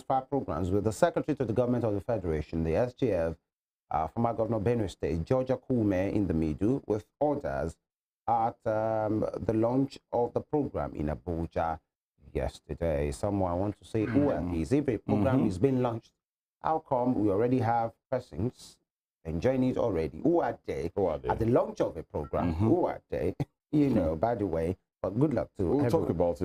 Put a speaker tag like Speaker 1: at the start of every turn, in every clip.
Speaker 1: transfer programs with the Secretary to the Government of the Federation, the SGF, former Governor of Benue State, Georgia Kume in the middle, with others at the launch of the program in Abuja yesterday. Someone wants to say who it is. If a program is being launched, how come we already have persons enjoying it already? Who are they? At the launch of a program? Who are they? You know, by the way, but good luck to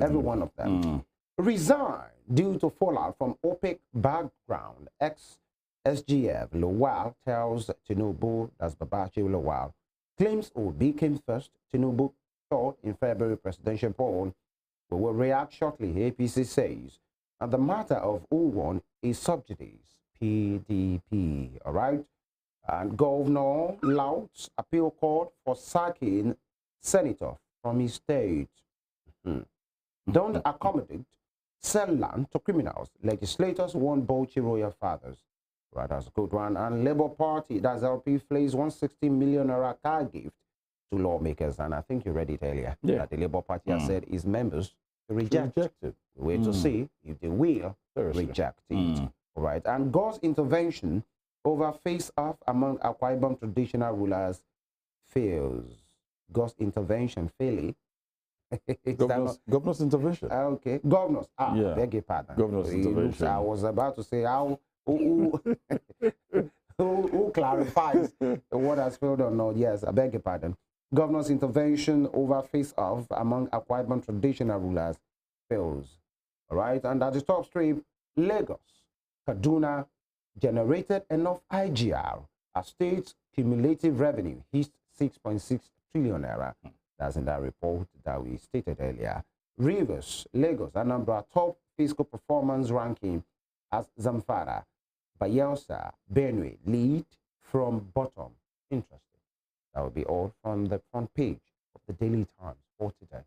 Speaker 1: every one of them. Resigned due to fallout from OPEC background. Ex-SGF Lawal tells Tinubu, that's Babachi Lawal, claims Obi came first, Tinubu third in February presidential poll. We will react shortly, APC says. And the matter of who won is subsidies, PDP, all right? And Governor louds appeal court for sacking senator from his state. Don't accommodate, sell land to criminals. Legislators want Bauchi royal fathers. Right, that's a good one. And Labour Party, that's LP, plays 160 million naira car gift to lawmakers. And I think you read it earlier. That the Labour Party has said its members to reject it. Wait to see if they will reject it. All right. And God's intervention over face-off among Akwa Ibom traditional rulers fails. God's intervention failing.
Speaker 2: Governor's intervention.
Speaker 1: Okay. Governors. Beg your pardon.
Speaker 2: Governor's intervention.
Speaker 1: I was about to say how who clarifies what has failed or not. Yes, I beg your pardon. Governor's intervention over face-off among Akwa Ibom traditional rulers fails. All right. And at the top strip, Lagos, Kaduna generated enough IGR. A state's cumulative revenue hit 6.6 trillion naira. That's in that report that we stated earlier. Rivers, Lagos, Anambra top fiscal performance ranking as Zamfara, Bayelsa, Benue lead from bottom. Interesting. That will be all from the front page of the Daily Times for today.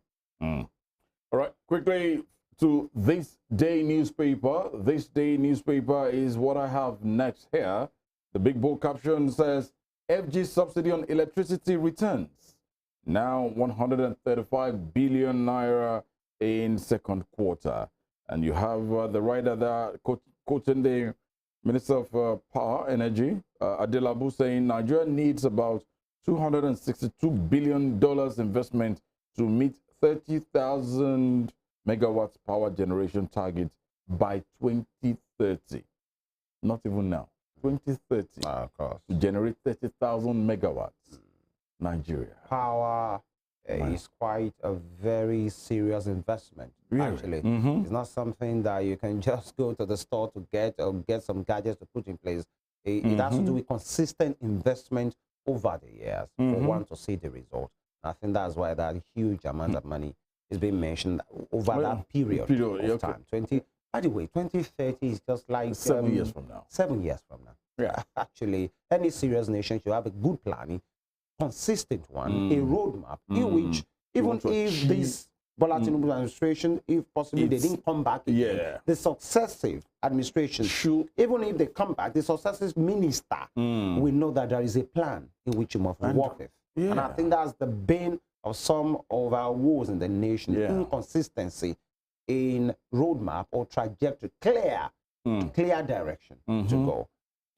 Speaker 2: All right, quickly to This Day newspaper. This Day newspaper is what I have next here. The big bold caption says, FG subsidy on electricity returns. Now 135 billion naira in second quarter. And you have the writer there quoting the Minister of Power, Energy, Adelabu, saying Nigeria needs about $262 billion investment to meet 30,000 megawatts power generation target by 2030. Not even now. 2030.
Speaker 1: Of course.
Speaker 2: To generate 30,000 megawatts. Nigeria.
Speaker 1: Power is quite a very serious investment, actually. It's not something that you can just go to the store to get or get some gadgets to put in place. It has to do with consistent investment over the years for one to see the result. I think that's why that huge amount of money is being mentioned over that period of time. By the way, 2030 is just like
Speaker 2: 7 years from now.
Speaker 1: 7 years from now. Yeah. Actually, any serious nation should have a good planning, consistent one, a roadmap in which, even if this Bola Tinubu administration, if possibly they didn't come back again, the successive administration should, even if they come back, the successive minister will know that there is a plan in which you must work with. And I think that's the bane of some of our woes in the nation, inconsistency in roadmap or trajectory, clear direction to go.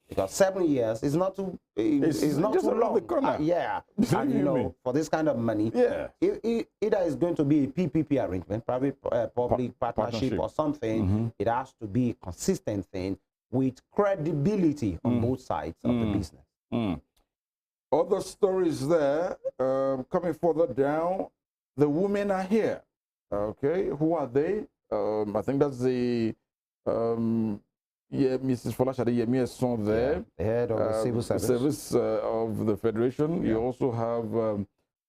Speaker 1: Because 7 years is not too, it's not too long. And you know, for this kind of money, either it's going to be a PPP arrangement, public partnership or something. It has to be a consistent thing with credibility on both sides of the business.
Speaker 2: Other stories there, coming further down, the women are here. Okay, who are they? I think that's the Mrs. Folashade Yemi's son there.
Speaker 1: The head of the civil service
Speaker 2: of the Federation. You also have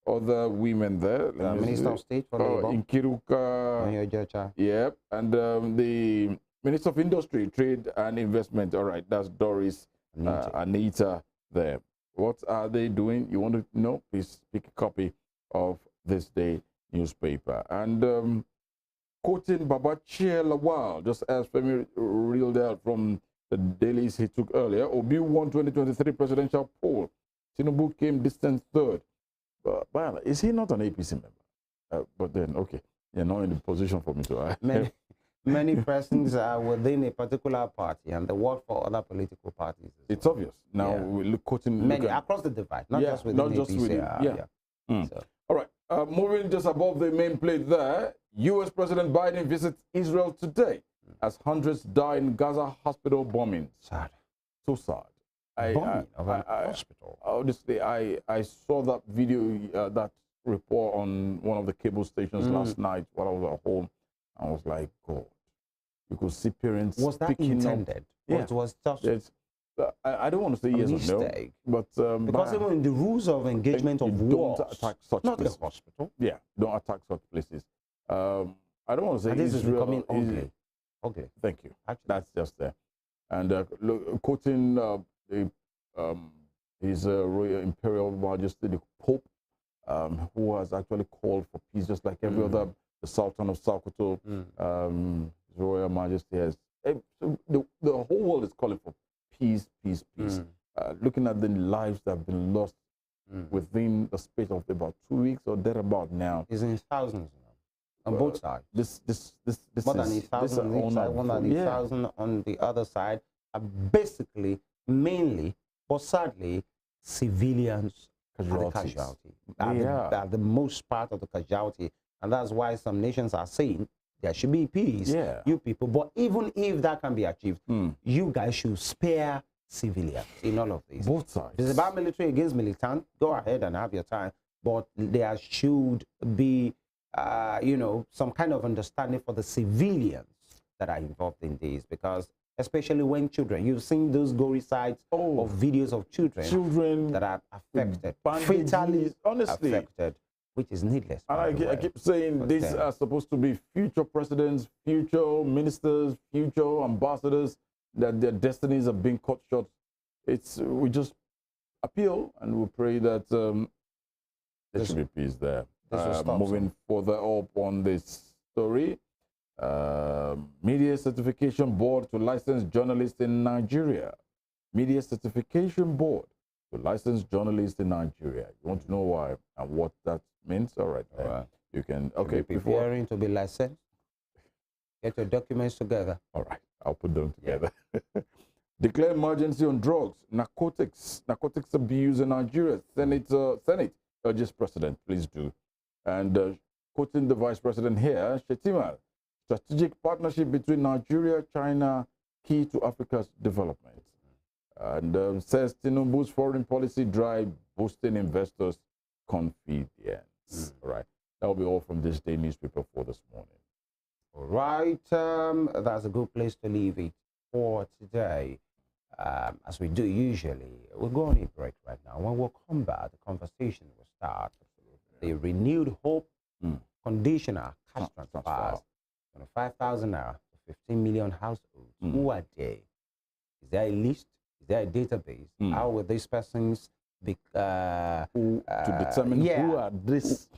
Speaker 2: other women there.
Speaker 1: The Minister of State for Labor.
Speaker 2: Nkiruka. Yep. And the Minister of Industry, Trade and Investment. All right, that's Doris Anita there. What are they doing? You want to know? Please pick a copy of This Day newspaper. And quoting Babachi Lawal, just as Femi reeled out from the dailies he took earlier, Obi won 2023 presidential poll. Tinubu came distant third. But is he not an APC member? But then, okay, you're not in the position for me to
Speaker 1: many persons are within a particular party and they work for other political parties.
Speaker 2: It's obvious. Now, we look quoting
Speaker 1: many across the divide, not just within
Speaker 2: not just
Speaker 1: APC.
Speaker 2: within, So. All right. Moving just above the main plate there, U.S. President Biden visits Israel today as hundreds die in Gaza hospital bombing.
Speaker 1: Sad.
Speaker 2: So sad.
Speaker 1: Bombing of a hospital.
Speaker 2: Honestly, I saw that video, that report on one of the cable stations last night while I was at home. I was like, God, you could see parents.
Speaker 1: Was that intended?
Speaker 2: Yeah.
Speaker 1: It was just.
Speaker 2: I don't want to say yes or no, but
Speaker 1: because even in the rules of engagement of war,
Speaker 2: don't attack such
Speaker 1: not
Speaker 2: places.
Speaker 1: the hospital.
Speaker 2: Yeah, don't attack such places. I don't want to say
Speaker 1: and this is
Speaker 2: Israel
Speaker 1: becoming ugly. Okay.
Speaker 2: Thank you.
Speaker 1: Actually.
Speaker 2: That's just there. And quoting His Royal Imperial Majesty the Pope, who has actually called for peace, just like every other, the Sultan of Sokoto, His Royal Majesty has. So the whole world is calling for peace, peace, peace. Looking at the lives that have been lost within the space of about 2 weeks or thereabout now.
Speaker 1: It's in thousands now, on both sides.
Speaker 2: This
Speaker 1: more than 1,000 on each side, more than 1,000 on the other side, are basically, mainly, but sadly, civilians are the casualty. Are the most part of the casualty. And that's why some nations are saying there should be peace, you people. But even if that can be achieved, you guys should spare civilians in all of this.
Speaker 2: Both sides.
Speaker 1: If it's about military against militant, go ahead and have your time. But there should be, you know, some kind of understanding for the civilians that are involved in this, because especially when children, you've seen those gory sites of videos of children that are affected, fatally affected, which is needless.
Speaker 2: And I keep saying these are supposed to be future presidents, future ministers, future ambassadors, that their destinies are being cut short. We just appeal and we pray that there should be peace there. Moving further up on this story, Media Certification Board to license journalists in Nigeria. Media Certification Board to license journalists in Nigeria. You want to know why and what that means? All right. You can,
Speaker 1: preparing to be licensed. Get your documents together.
Speaker 2: All right. I'll put them together. Declare emergency on drugs, narcotics abuse in Nigeria. Senate urges President, please do. And quoting the Vice President here, Shetima, strategic partnership between Nigeria, China, key to Africa's development. And says Tinubu's foreign policy drive boosting investors' confidence. All right. That will be all from this day newspaper for this morning.
Speaker 1: All right. That's a good place to leave it for today. As we do usually, we'll go on a break right now. When we'll come back, the conversation will start. The renewed hope, conditional cash transfers, 5,000 naira to 15 million households. Who are they? Is there a list? Is there a database? How will these persons be
Speaker 2: to determine who are this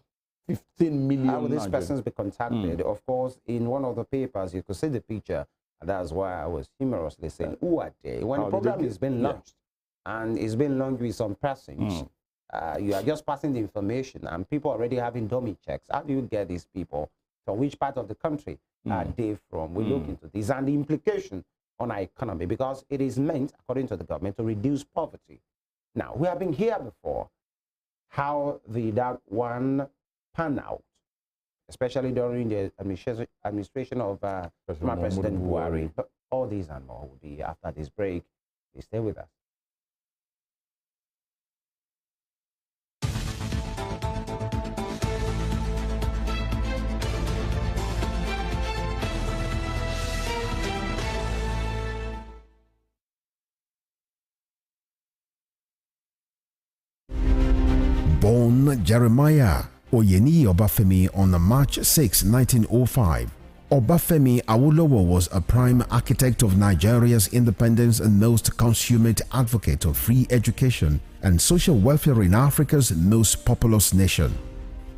Speaker 2: 15 million?
Speaker 1: How will these persons be contacted? Of course, in one of the papers, you could see the picture. And that's why I was humorously saying, who are they? When the program is being launched, and it's been launched with some persons, you are just passing the information, and people already having dummy checks. How do you get these people? From which part of the country are they from? We look into this and the implication on our economy, because it is meant, according to the government, to reduce poverty. Now, we have been here before, how that one pan out, especially during the administration of President Buhari. But all these and more will be after this break. Please stay with us.
Speaker 3: Born Jeremiah Oyeni Obafemi on March 6, 1905. Obafemi Awolowo was a prime architect of Nigeria's independence and most consummate advocate of free education and social welfare in Africa's most populous nation.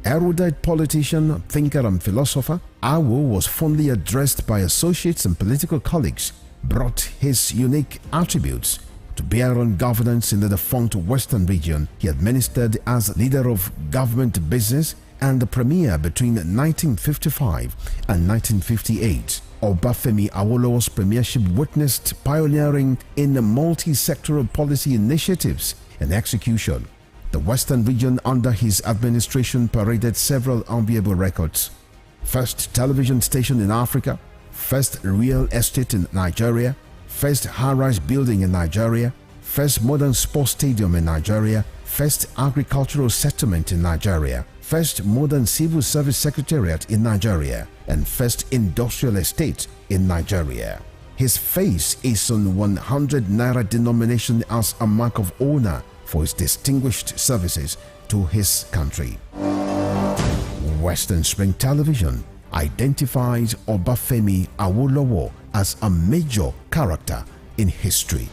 Speaker 3: Erudite politician, thinker and philosopher, Awo was fondly addressed by associates and political colleagues, brought his unique attributes to bear on governance in the defunct Western region. He administered as leader of government business and the premier between 1955 and 1958. Obafemi Awolowo's premiership witnessed pioneering in the multi-sectoral policy initiatives and execution. The Western region under his administration paraded several enviable records. First television station in Africa, first real estate in Nigeria, first high-rise building in Nigeria, first modern sports stadium in Nigeria, first agricultural settlement in Nigeria, first modern civil service secretariat in Nigeria, and first industrial estate in Nigeria. His face is on 100 naira denomination as a mark of honor for his distinguished services to his country. Western Spring Television identifies Obafemi Awolowo as a major character in history.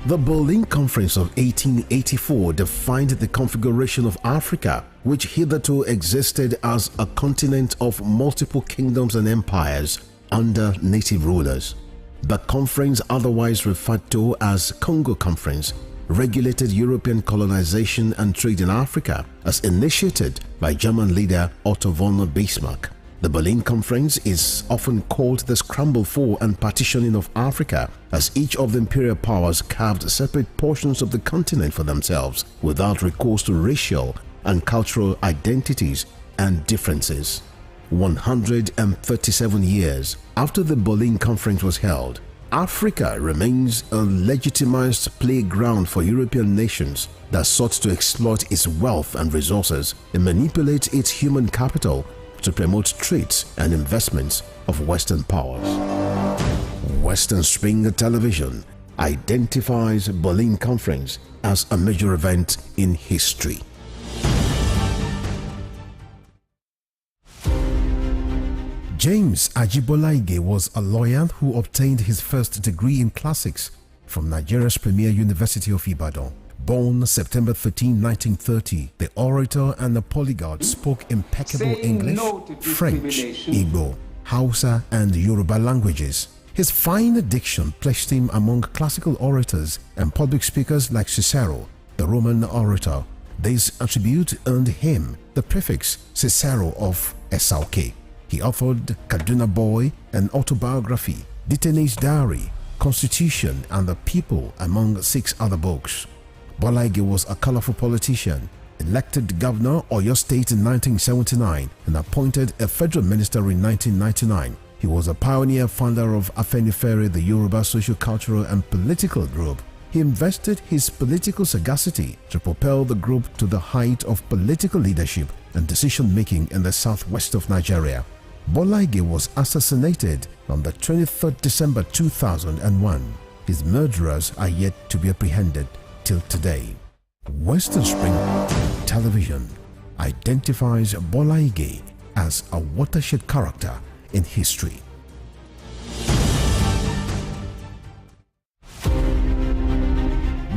Speaker 3: The Berlin Conference of 1884 defined the configuration of Africa, which hitherto existed as a continent of multiple kingdoms and empires under native rulers. The conference, otherwise referred to as Congo Conference, regulated European colonization and trade in Africa as initiated by German leader Otto von Bismarck. The Berlin Conference is often called the scramble for and partitioning of Africa, as each of the imperial powers carved separate portions of the continent for themselves without recourse to racial and cultural identities and differences. 137 years after the Berlin Conference was held, Africa remains a legitimized playground for European nations that sought to exploit its wealth and resources and manipulate its human capital to promote trades and investments of Western powers. Western Spring Television identifies Berlin Conference as a major event in history. James Ajibolaige was a lawyer who obtained his first degree in classics from Nigeria's premier University of Ibadan. Born September 13, 1930, the orator and the polyglot spoke impeccable English, French, Igbo, Hausa, and Yoruba languages. His fine diction placed him among classical orators and public speakers like Cicero, the Roman orator. This attribute earned him the prefix Cicero of Esauke. He authored Kaduna Boy, an autobiography, Detainee Diary, Constitution, and the People, among 6 other books. Bolaige was a colorful politician, elected governor of Oyo State in 1979 and appointed a federal minister in 1999. He was a pioneer founder of Afenifere, the Yoruba social, cultural, and political group. he invested his political sagacity to propel the group to the height of political leadership and decision-making in the southwest of Nigeria. Bola Ige was assassinated on the 23rd December 2001. His murderers are yet to be apprehended till today. Western Spring Television identifies Bola Ige as a watershed character in history.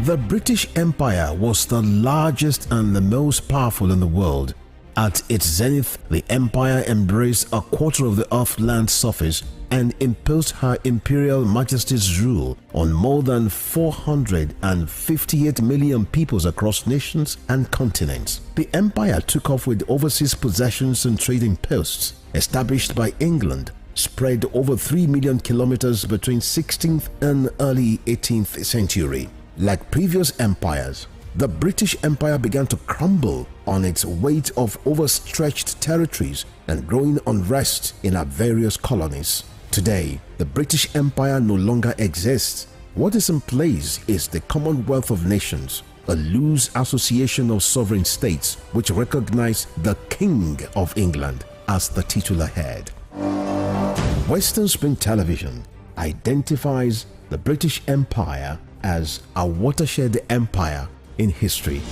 Speaker 3: The British Empire was the largest and the most powerful in the world. At its zenith, the empire embraced a quarter of the Earth's land surface and imposed her Imperial Majesty's rule on more than 458 million peoples across nations and continents. The empire took off with overseas possessions and trading posts established by England, spread over 3 million kilometers between 16th and early 18th century. Like previous empires, the British Empire began to crumble on its weight of overstretched territories and growing unrest in our various colonies. Today, the British Empire no longer exists. What is in place is the Commonwealth of Nations, a loose association of sovereign states which recognize the King of England as the titular head. Western Spring Television identifies the British Empire as a watershed empire in history.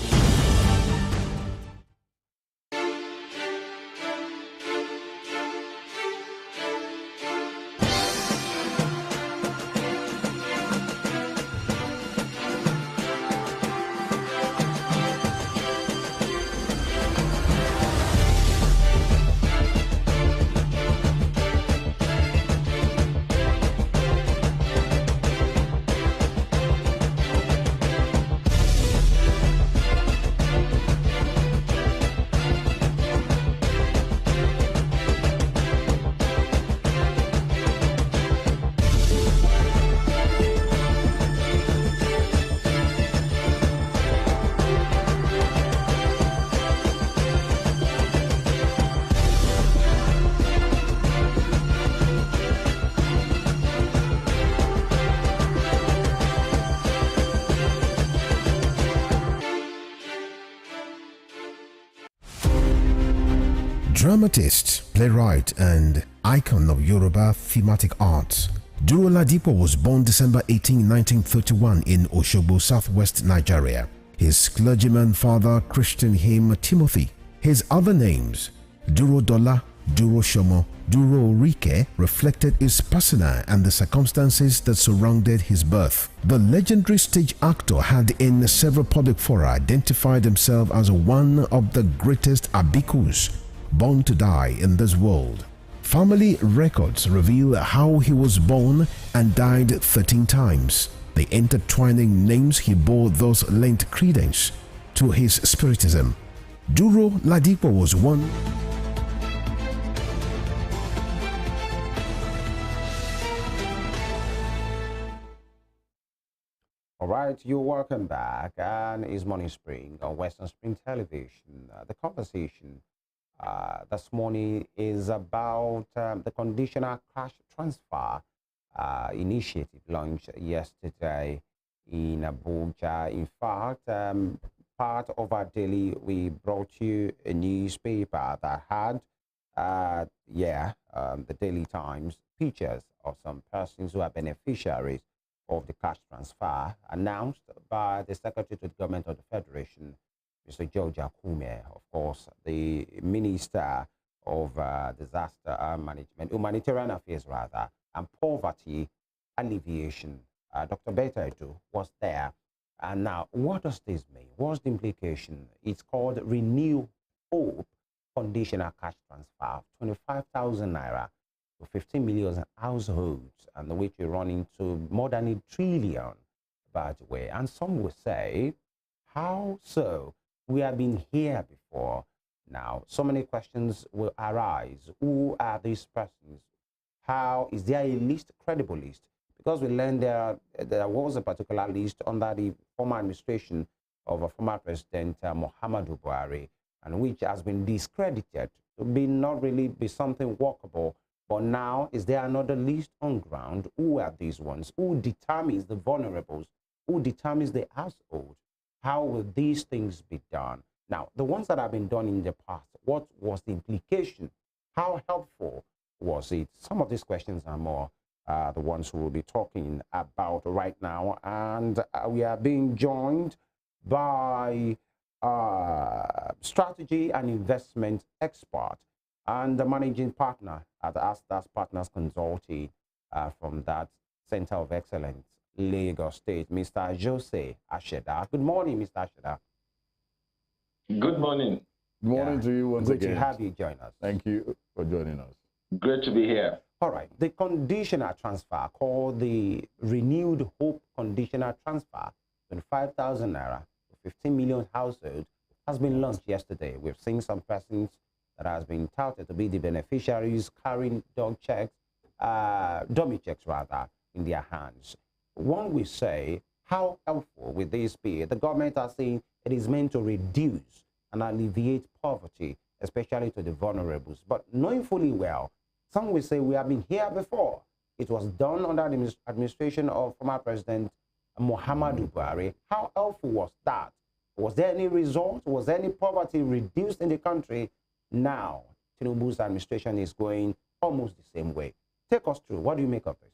Speaker 3: Dramatist, playwright, and icon of Yoruba thematic arts, Duro Ladipo was born December 18, 1931 in Osogbo, southwest Nigeria. His clergyman father christened him Timothy. His other names, Duro Dola, Duro Shomo, Duro Rike, reflected his persona and the circumstances that surrounded his birth. The legendary stage actor had in several public fora identified himself as one of the greatest abikus born to die in this world. Family records reveal how he was born and died 13 times. The intertwining names he bore thus lent credence to his spiritism. Duro Ladipo was one.
Speaker 1: All right, you're welcome back, and it's Morning Spring on Western Spring Television. The conversation this morning is about the conditional cash transfer initiative launched yesterday in Abuja. In fact, part of our daily, we brought you a newspaper that had, the Daily Times, pictures of some persons who are beneficiaries of the cash transfer announced by the Secretary to the Government of the Federation, Mr. George Akume, of course, the Minister of Disaster Management, Humanitarian Affairs rather, and Poverty Alleviation. Dr. Beta Idowu was there. And now, what does this mean? What's the implication? It's called Renew Hope Conditional Cash Transfer of 25,000 naira to 15 million households, and which will run into more than $1 trillion, by the way. And some will say, how so? We have been here before. Now, so many questions will arise. Who are these persons? How is there a list, credible list? Because we learned there was a particular list under the former administration of a former President Muhammadu Buhari, and which has been discredited to be not really be something workable. But now, is there another list on ground? Who are these ones? Who determines the vulnerables Who determines the household? How will these things be done? Now, the ones that have been done in the past, what was the implication? How helpful was it? Some of these questions are more the ones who will be talking about right now. And we are being joined by strategy and investment expert and the managing partner at the Aseda Partners Consulting from that Center of Excellence, Lagos State, Mr. Jose Aseda. Good morning, Mr. Aseda.
Speaker 4: Good morning.
Speaker 2: Good morning to you once again.
Speaker 1: Good to have you join us.
Speaker 2: Thank you for joining us.
Speaker 4: Great to be here.
Speaker 1: All right. The conditional transfer, called the Renewed Hope Conditional Transfer, 25,000 naira to 15 million households, has been launched yesterday. We've seen some persons that has been touted to be the beneficiaries carrying dummy checks rather, in their hands. One will say, how helpful will this be? The government are saying it is meant to reduce and alleviate poverty, especially to the vulnerables. But knowing fully well, some will say we have been here before. It was done under the administration of former President Muhammadu Buhari. How helpful was that? Was there any result? Was any poverty reduced in the country? Now, Tinubu's administration is going almost the same way. Take us through. What do you make of this?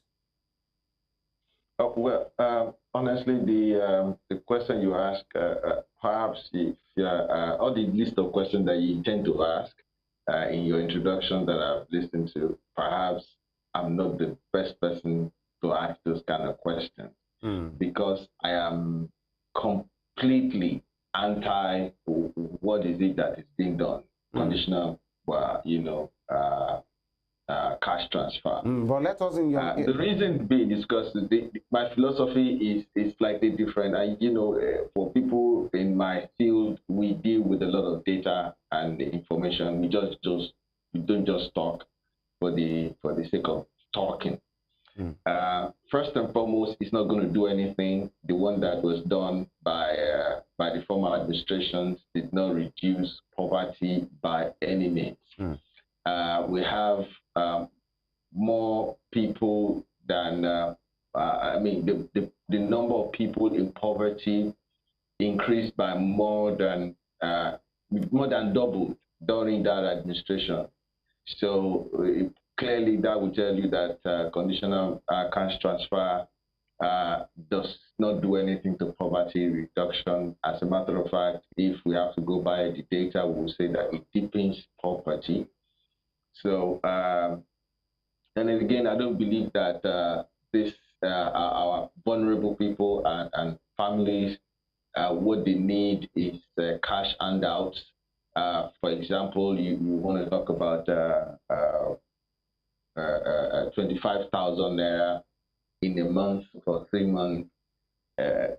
Speaker 4: Honestly, the question you ask, perhaps if all the list of questions that you intend to ask in your introduction that I've listened to, perhaps I'm not the best person to ask those kind of questions because I am completely anti what is it that is being done, conditional, cash transfer.
Speaker 1: But let us in your
Speaker 4: the reason being discussed, my philosophy is slightly different. And for people in my field, we deal with a lot of data and information. We don't just talk for the sake of talking. First and foremost, it's not going to do anything. The one that was done by the former administrations did not reduce poverty by any means. We have more people than the number of people in poverty increased by more than doubled during that administration. So clearly that would tell you that conditional cash transfer does not do anything to poverty reduction. As a matter of fact, if we have to go by the data, we'll say that it deepens poverty. So, and then again, I don't believe that our vulnerable people and families, what they need is cash handouts. For example, you want to talk about 25,000 naira in a month for 3 months.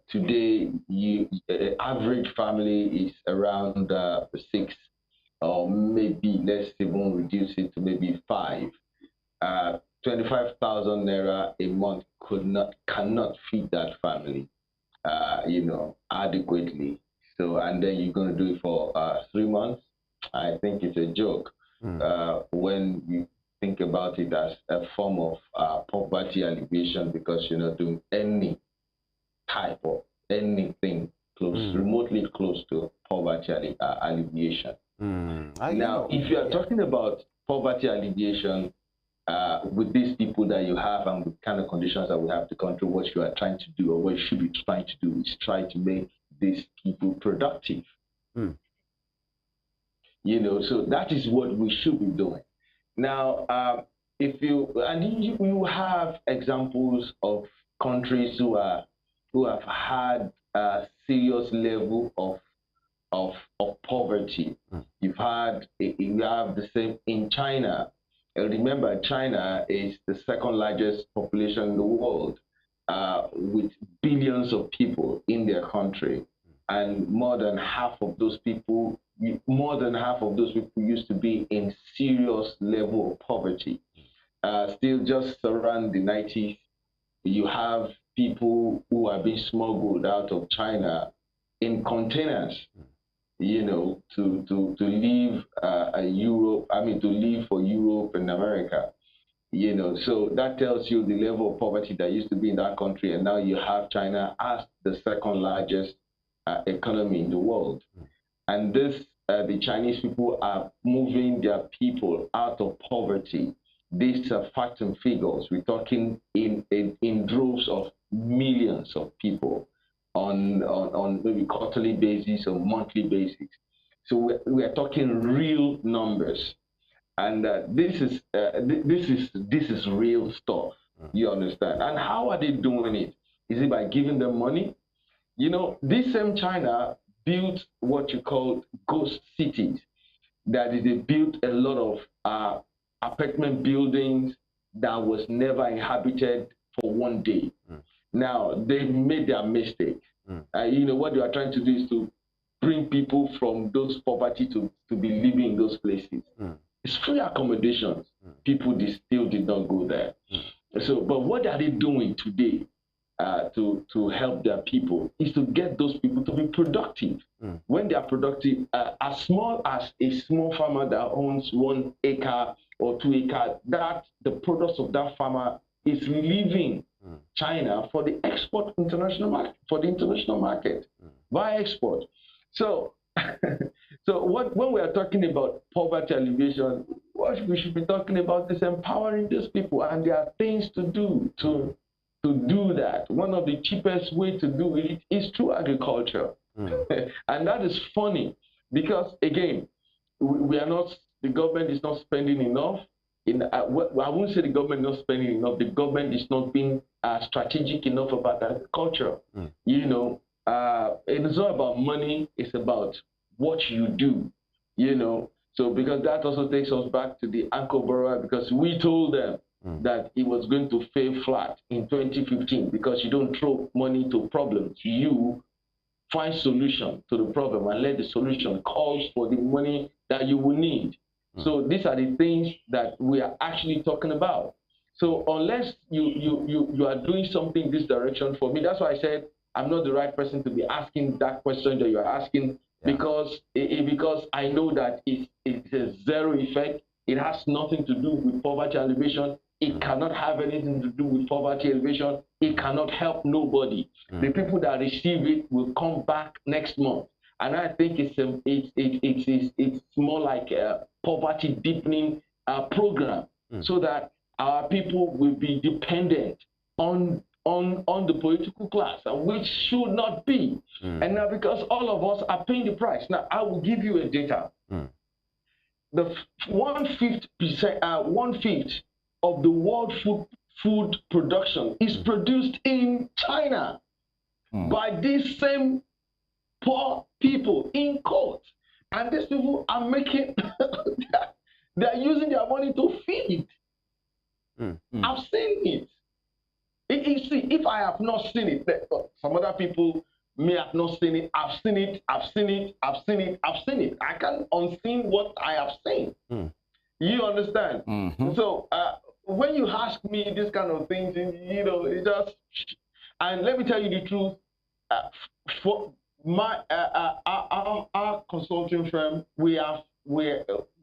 Speaker 4: Today, average family is around 6, or maybe let's even reduce it to maybe 5. 25,000 naira a month cannot feed that family, adequately. So, and then you're going to do it for 3 months. I think it's a joke when you think about it as a form of poverty alleviation, because you're not doing any type of anything remotely close to poverty alleviation. Now, if you are talking about poverty alleviation with these people that you have and with kind of conditions that we have to country, what you are trying to do, or what you should be trying to do, is try to make these people productive. So that is what we should be doing. Now, if you have examples of countries who have had a serious level of poverty. You have the same in China. Remember, China is the second largest population in the world, with billions of people in their country, and more than half of those people used to be in serious level of poverty. Still, just around the 90s, you have people who are being smuggled out of China in containers, to leave Europe. To leave for Europe and America. You know, so that tells you the level of poverty that used to be in that country, and now you have China as the second largest economy in the world. And this, the Chinese people are moving their people out of poverty. These are facts and figures. We're talking in droves of millions of people on maybe quarterly basis or monthly basis. So we are talking real numbers. And this is real stuff. You understand? And how are they doing it? Is it by giving them money? You know, this same China built what you call ghost cities. That is, they built a lot of apartment buildings that was never inhabited for one day. Now they made their mistake. You know what they are trying to do is to bring people from those poverty to be living in those places. It's free accommodations. People still did not go there. So, but what are they doing today to help their people is to get those people to be productive. When they are productive, as small as a small farmer that owns 1 acre or 2 acres, that the products of that farmer is leaving China for the international market via export. So so when we are talking about poverty alleviation, what we should be talking about is empowering these people, and there are things to do to do that. One of the cheapest way to do it is through agriculture. And that is funny because, again, we are not, the government is not spending enough. I won't say the government is not spending enough. The government is not being strategic enough about agriculture. You know, it is not about money. It's about what you do, you know. So because that also takes us back to the anchor borrower, because we told them that it was going to fail flat in 2015 because you don't throw money to problems. You find solution to the problem and let the solution calls for the money that you will need. So these are the things that we are actually talking about. So unless you are doing something in this direction, for me, that's why I said I'm not the right person to be asking that question that you're asking, because I know that it's a zero effect. It has nothing to do with poverty alleviation. It cannot have anything to do with poverty alleviation. It cannot help nobody. The people that receive it will come back next month. And I think it's more like a poverty deepening program, so that our people will be dependent on the political class, which should not be. And now, because all of us are paying the price. Now, I will give you a data. The 1/5 of the world food production is produced in China by these same poor people in court. And these people are making, they're using their money to feed. I've seen it. You see, if I have not seen it, some other people may have not seen it. I've seen it, I've seen it, I've seen it, I've seen it. I can't unseen what I have seen. You understand? So when you ask me this kind of things, you know, it just, and let me tell you the truth, for my our consulting firm,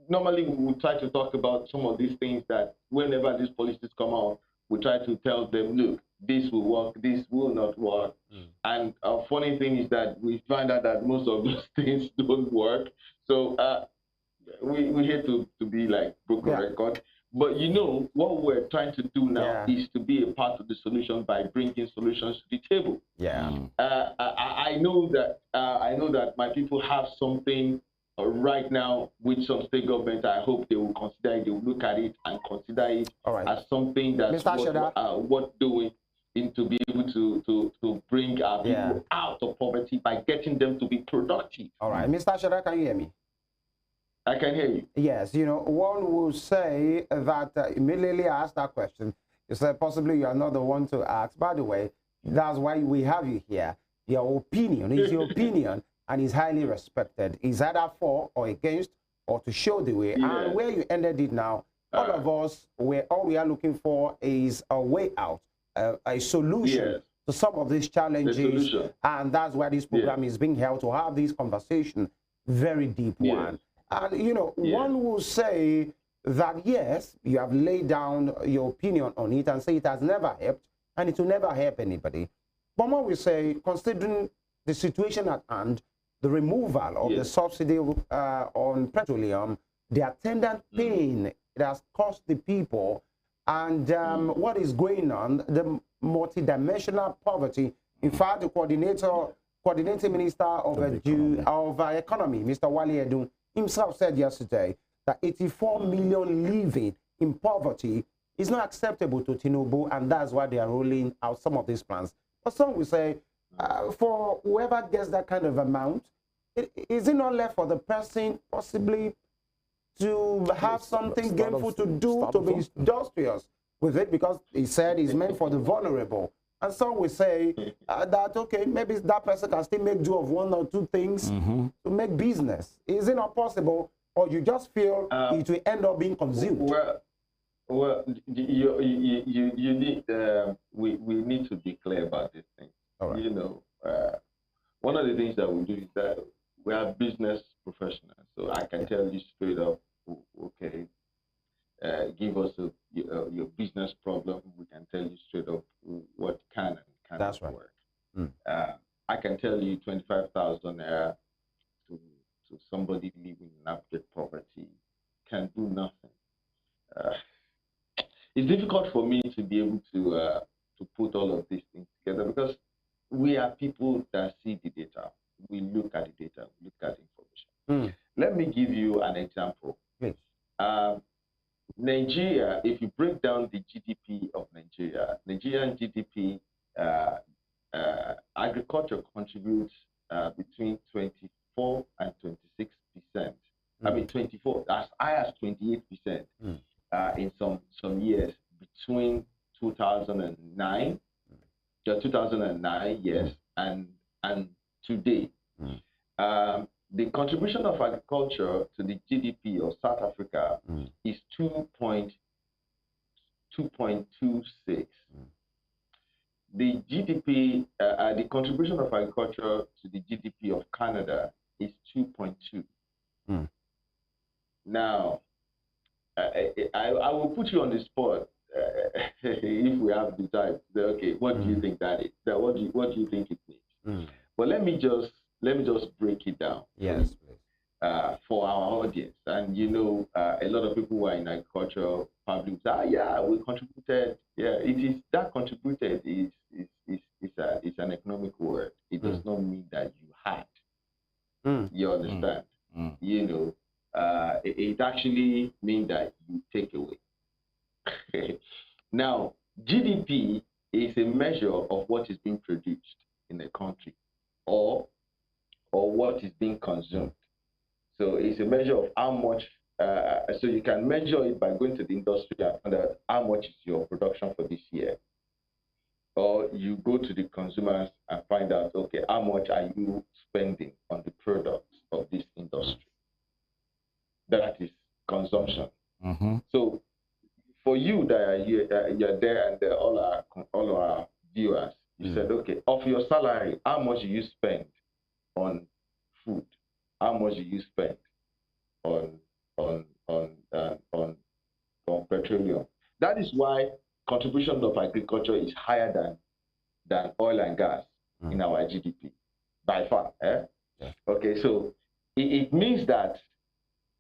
Speaker 4: normally we would try to talk about some of these things that whenever these policies come out, we try to tell them, look, this will work, this will not work. And a funny thing is that we find out that most of those things don't work. So we hate to be like broken record. But you know, what we're trying to do now is to be a part of the solution by bringing solutions to the table. I know that my people have something right now with some state government. I hope they will consider it, they will look at it and consider it as something that's worth doing, in to be able to bring our people out of poverty by getting them to be productive.
Speaker 1: All right, Mr. Aseda, can you hear me?
Speaker 4: I can hear you.
Speaker 1: Yes, you know, one will say that immediately I asked that question, you said possibly you are not the one to ask. By the way, that's why we have you here. Your opinion is your opinion, and is highly respected. Is either for or against, or to show the way. And where you ended it now, all of us, all we are looking for is a way out, a solution to some of these challenges. And that's why this program is being held, to have this conversation, very deep one. And, you know, one will say that yes, you have laid down your opinion on it and say it has never helped and it will never help anybody. But when we say, considering the situation at hand, the removal of the subsidy on petroleum, the attendant pain it has cost the people, and what is going on, the multidimensional poverty. In fact, the coordinating minister of economy, Mr. Wale Edun, himself said yesterday that 84 million living in poverty is not acceptable to Tinubu, and that's why they are rolling out some of these plans. But some will say, for whoever gets that kind of amount, is it not left for the person possibly to have something gainful to do, to be industrious with it, because he said it's meant for the vulnerable? And some will say that, okay, maybe that person can still make do of one or two things to make business. Is it not possible, or you just feel it will end up being consumed?
Speaker 4: Well, you need, we need to be clear about this thing.
Speaker 1: All right.
Speaker 4: You know, one of the things that we do is that we are business professionals. So I can tell you straight up, okay, give us your business problem. We can tell you straight up what can and cannot work. I can tell you 25,000 naira to somebody living in abject poverty can do nothing. It's difficult for me to be able to put all of these things together, because we are people that see the data. We look at the data, we look at the information. Let me give you an example.
Speaker 1: Please.
Speaker 4: Nigeria, if you break down the GDP of Nigeria, Nigerian GDP, agriculture contributes between 24 and 26%. I mean, 24, as high as 28% in some years between 2009, yes, and today. The contribution of agriculture to the GDP of South Africa is 2.26. The GDP, the contribution of agriculture to the GDP of Canada is 2.2. Now, I will put you on the spot if we have the time. Okay, what do you think that is? What do you think it means? But let me just break it down.
Speaker 1: Yes, please.
Speaker 4: For our audience. And you know, a lot of people who are in agriculture probably say, yeah, we contributed. Yeah, it is that contributed is an economic word. It does not mean that you had. You understand? You know, it actually means that you take away. Now, GDP is a measure of what is being produced in a country, or what is being consumed. So it's a measure of how much, so you can measure it by going to the industry and find out how much is your production for this year. Or you go to the consumers and find out, okay, how much are you spending on the products of this industry? That is consumption. So for you that are here, you're there, and all our viewers, you said, okay, of your salary, how much do you spend on food? How much do you spend on petroleum? That is why contribution of agriculture is higher than oil and gas in our GDP by far. Okay, so it means that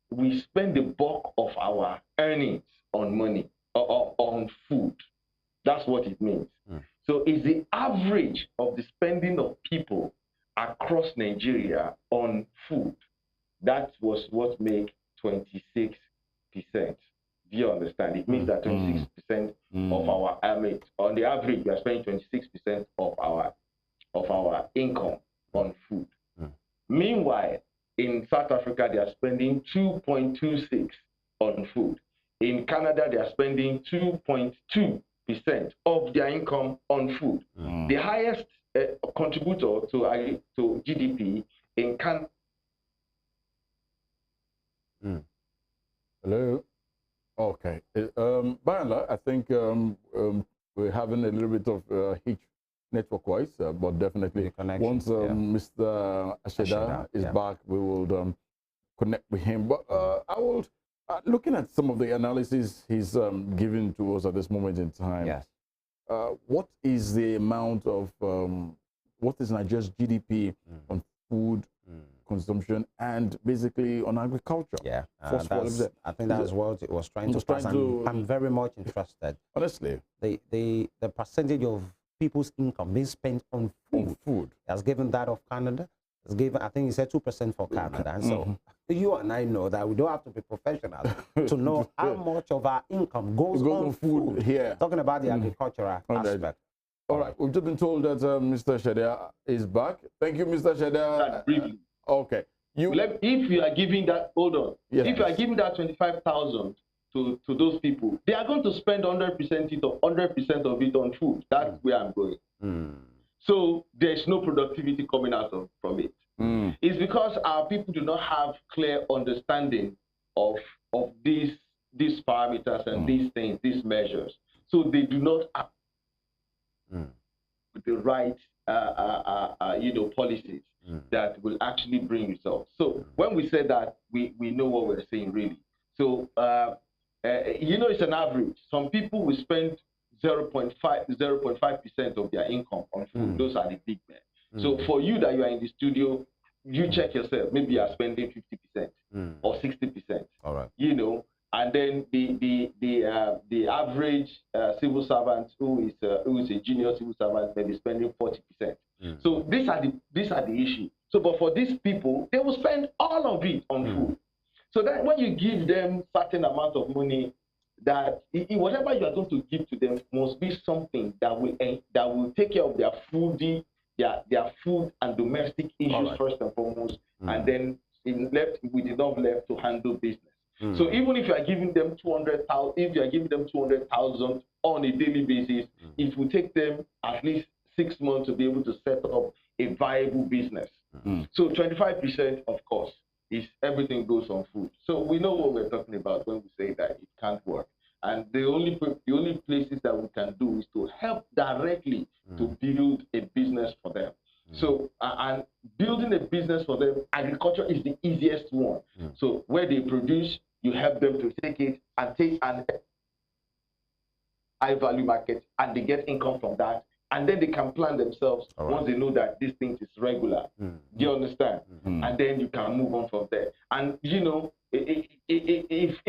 Speaker 4: we spend the bulk of our earnings on money or on food. That's what it means. So it's the average of the spending of people across Nigeria on food. That was what made 26%. Do you understand? It means that 26% of our, on the average, we are spending 26% of our income on food. Meanwhile, in South Africa, they are spending 2.26 on food. In Canada, they are spending 2.2% of their income on food. The highest contributor to GDP in Canada.
Speaker 2: Hello. Okay. By and large, I think we're having a little bit of hitch network-wise, but definitely once Mr. Aseda is back, we will connect with him. But Looking at some of the analysis he's giving to us at this moment in time,
Speaker 1: Yes.
Speaker 2: what is the amount of, what is Nigeria's GDP on food consumption and basically on agriculture?
Speaker 1: Yeah,
Speaker 2: First
Speaker 1: I think that's what it was trying to pass. I'm very much interested.
Speaker 2: Honestly.
Speaker 1: The percentage of people's income being spent on food has given that of Canada. It's given, I think he said 2% for Canada. And so you and I know that we don't have to be professionals to know how much of our income goes on food here. Talking about the agricultural aspect.
Speaker 2: All right, we've just been told that Mr. Aseda is back. Thank you, Mr. Aseda.
Speaker 4: Briefly.
Speaker 2: Okay.
Speaker 4: If you are giving that, hold on.
Speaker 2: Yes.
Speaker 4: If you are giving that 25,000 to those people, they are going to spend 100% of it on food. That's where I'm going. So there's no productivity coming out from it. It's because our people do not have clear understanding of these parameters and these things, these measures. So they do not have the right policies that will actually bring results. So when we say that, we know what we're saying really. So it's an average. Some people will spend 0.5% of their income on food. Those are the big men. So for you that you are in the studio, you check yourself. Maybe you are spending 50% or 60%. All right. And then the average civil servant who is a junior civil servant may be spending 40%. So these are the issue. So but for these people, they will spend all of it on food. So that when you give them certain amount of money, that whatever you are going to give to them must be something that will take care of their food and domestic issues first and foremost, and then with enough left to handle business. So even if you are giving them 200,000 on a daily basis, it will take them at least 6 months to be able to set up a viable business. So 25%, of course, is everything goes on food. So we know what we're talking about when we say that it can't work. And the only places that we can do is to help directly to build a business for them. So and building a business for them, agriculture is the easiest one. So where they produce, you help them to take it and take an high value market, and they get income from that. And then they can plan themselves once they know that this thing is regular. Do you understand? And then you can move on from there. And if it is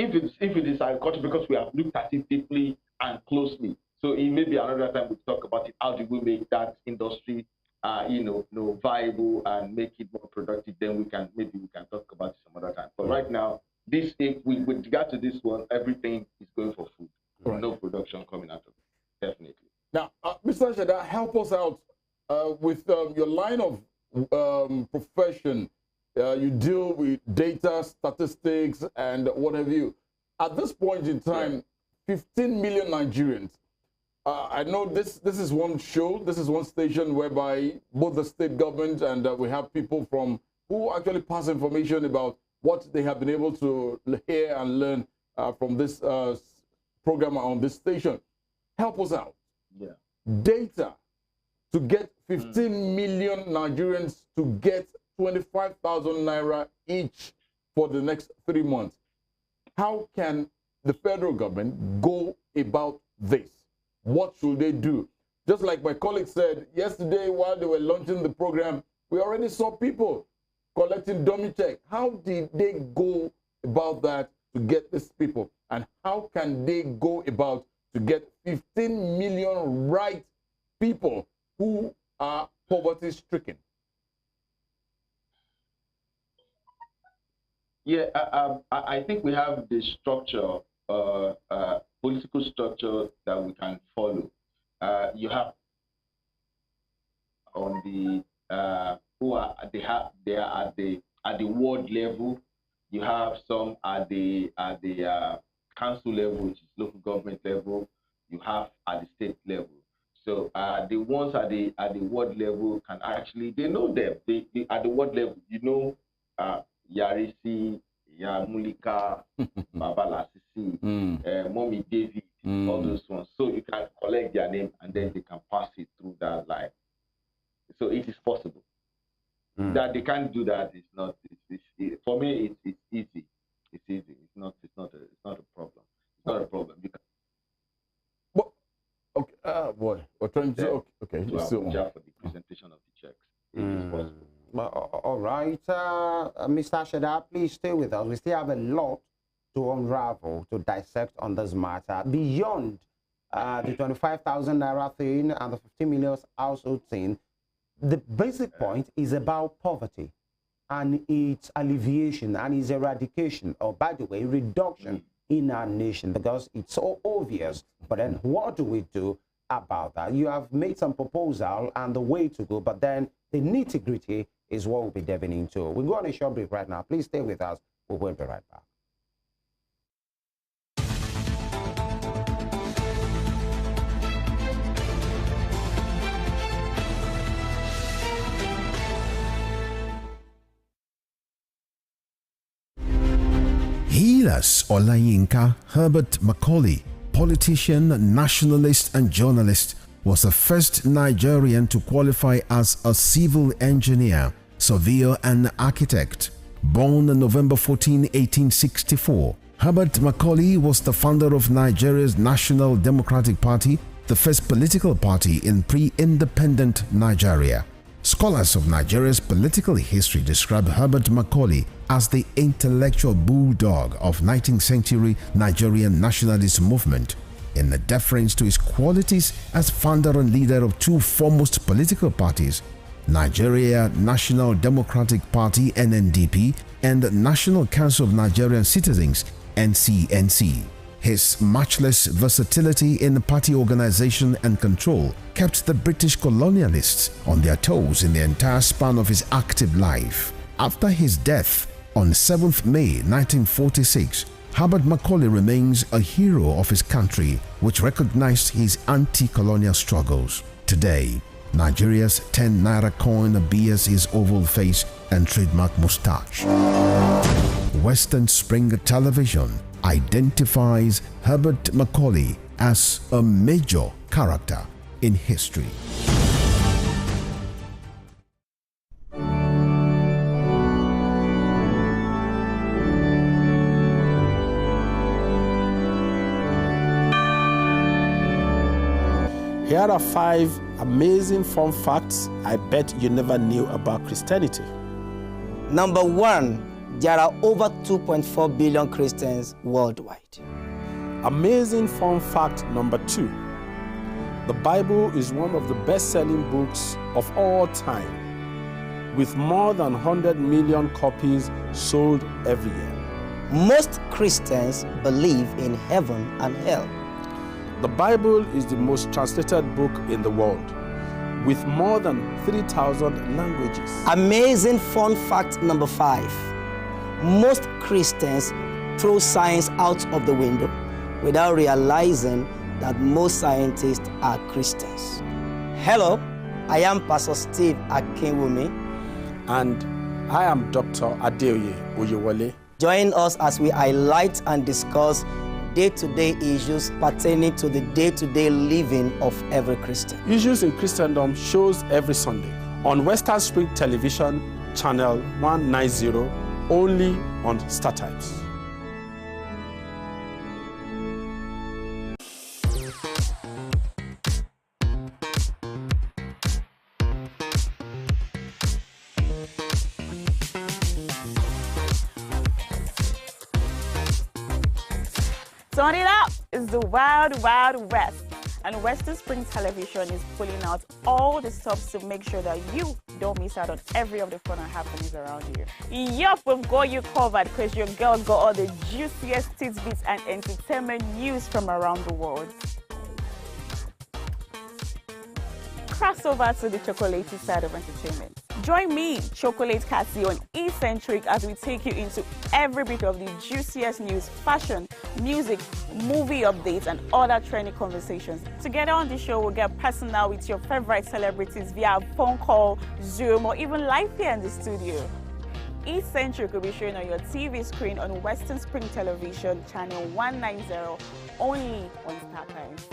Speaker 4: agriculture, because we have looked at it deeply and closely, so it may be another time we talk about it. How do we make that industry, viable and make it more productive? Then we can talk about it some other time. But right now, with regard to this one, everything is going for food. No production coming out of it, definitely.
Speaker 2: Now, Mr. Aseda, help us out with your line of profession. You deal with data, statistics, and what have you. At this point in time, 15 million Nigerians. I know this is one show, this is one station whereby both the state government and we have people who actually pass information about what they have been able to hear and learn from this program on this station. Help us out. Data to get 15 million Nigerians to get 25,000 naira each for the next 3 months. How can the federal government go about this? What should they do? Just like my colleague said yesterday while they were launching the program, we already saw people collecting dummy check. How did they go about that to get these people? And how can they go about to get 15 million right people who are poverty-stricken?
Speaker 4: Yeah, I think we have the structure, political structure that we can follow. You have on the they are at the ward level. You have some at the council level, which is local government level. You have at the state level. So the ones at the ward level can actually, they know them. They at the ward level, Yarisi, Yamulika, Baba Lasisi, Mommy David, all those ones. So you can collect their name and then they can pass it through that line. So it is possible. That they can't do that is not. For me, it's easy. It's easy. It's not
Speaker 2: boy. We're trying to. Okay,
Speaker 4: to
Speaker 2: it's still
Speaker 4: Abuja
Speaker 2: on.
Speaker 4: for the presentation of the checks. If it's possible.
Speaker 1: Well, all right, Mr. Aseda, please stay with us. We still have a lot to unravel, to dissect on this matter beyond the 25,000 naira thing and the 50 million household thing. The basic point is about poverty and its alleviation and its eradication, or by the way, reduction in our nation, because it's so obvious. But then what do we do about that? You have made some proposal and the way to go, but then the nitty-gritty is what we'll be delving into. We'll go on a short break right now. Please stay with us. We will be right back.
Speaker 3: Hilas Olayinka Herbert Macaulay, politician, nationalist and journalist, was the first Nigerian to qualify as a civil engineer, surveyor and architect. Born on November 14, 1864, Herbert Macaulay was the founder of Nigeria's National Democratic Party, the first political party in pre-independent Nigeria. Scholars of Nigeria's political history describe Herbert Macaulay as the intellectual bulldog of 19th century Nigerian nationalist movement, in the deference to his qualities as founder and leader of two foremost political parties, Nigeria National Democratic Party (NNDP) and National Council of Nigerian Citizens (NCNC). His matchless versatility in party organization and control kept the British colonialists on their toes in the entire span of his active life. After his death on 7th May 1946, Herbert Macaulay remains a hero of his country, which recognized his anti-colonial struggles. Today, Nigeria's 10 naira coin bears his oval face and trademark mustache. Western Spring Television identifies Herbert Macaulay as a major character in history.
Speaker 5: Here are 5 amazing fun facts I bet you never knew about Christianity.
Speaker 6: Number 1, there are over 2.4 billion Christians worldwide.
Speaker 5: Amazing fun fact number 2. The Bible is one of the best-selling books of all time, with more than 100 million copies sold every year.
Speaker 6: Most Christians believe in heaven and hell.
Speaker 5: The Bible is the most translated book in the world, with more than 3,000 languages.
Speaker 6: Amazing fun fact number 5. Most Christians throw science out of the window without realizing that most scientists are Christians. Hello, I am Pastor Steve Akinwumi.
Speaker 5: And I am Dr. Adeoye Oyewole.
Speaker 6: Join us as we highlight and discuss day-to-day issues pertaining to the day-to-day living of every Christian.
Speaker 5: Issues in Christendom shows every Sunday on Western Spring Television, channel 190, only on Star Times.
Speaker 7: Turn it up! It's the Wild Wild West, and Western Spring Television is pulling out all the stops to make sure that you don't miss out on every of the fun and happenings around you. Yup, we've got you covered because your girl got all the juiciest tidbits and entertainment news from around the world. Cross over to the chocolatey side of entertainment. Join me, Chocolate Cassie, on Eccentric as we take you into every bit of the juiciest news, fashion, music, movie updates, and other trending conversations. Together on the show, we'll get personal with your favorite celebrities via phone call, Zoom, or even live here in the studio. Eccentric will be showing on your TV screen on Western Spring Television, channel 190, only on Star Times.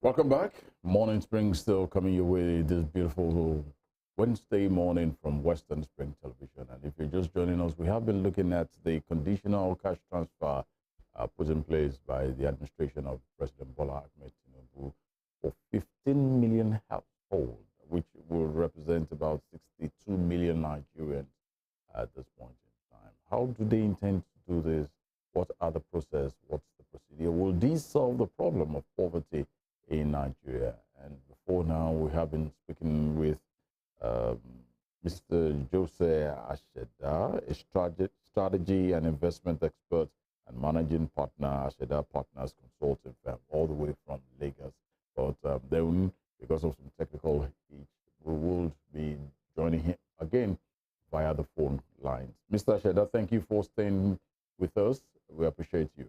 Speaker 2: Welcome back. Morning Spring still coming your way this beautiful Wednesday morning from Western Spring Television. And if you're just joining us, we have been looking at the conditional cash transfer put in place by the administration of President Bola Ahmed Tinubu for 15 million households, which will represent about 62 million Nigerians at this point in time. How do they intend to do this? What are the process? What's the procedure? Will these solve the problem of poverty in Nigeria? And before now, we have been speaking with Mr. Jose Aseda, a strategy and investment expert and managing partner, Aseda Partners Consulting Firm, all the way from Lagos. But then, because of some technical hitch, we will be joining him again via the phone lines. Mr. Aseda, thank you for staying with us. We appreciate you.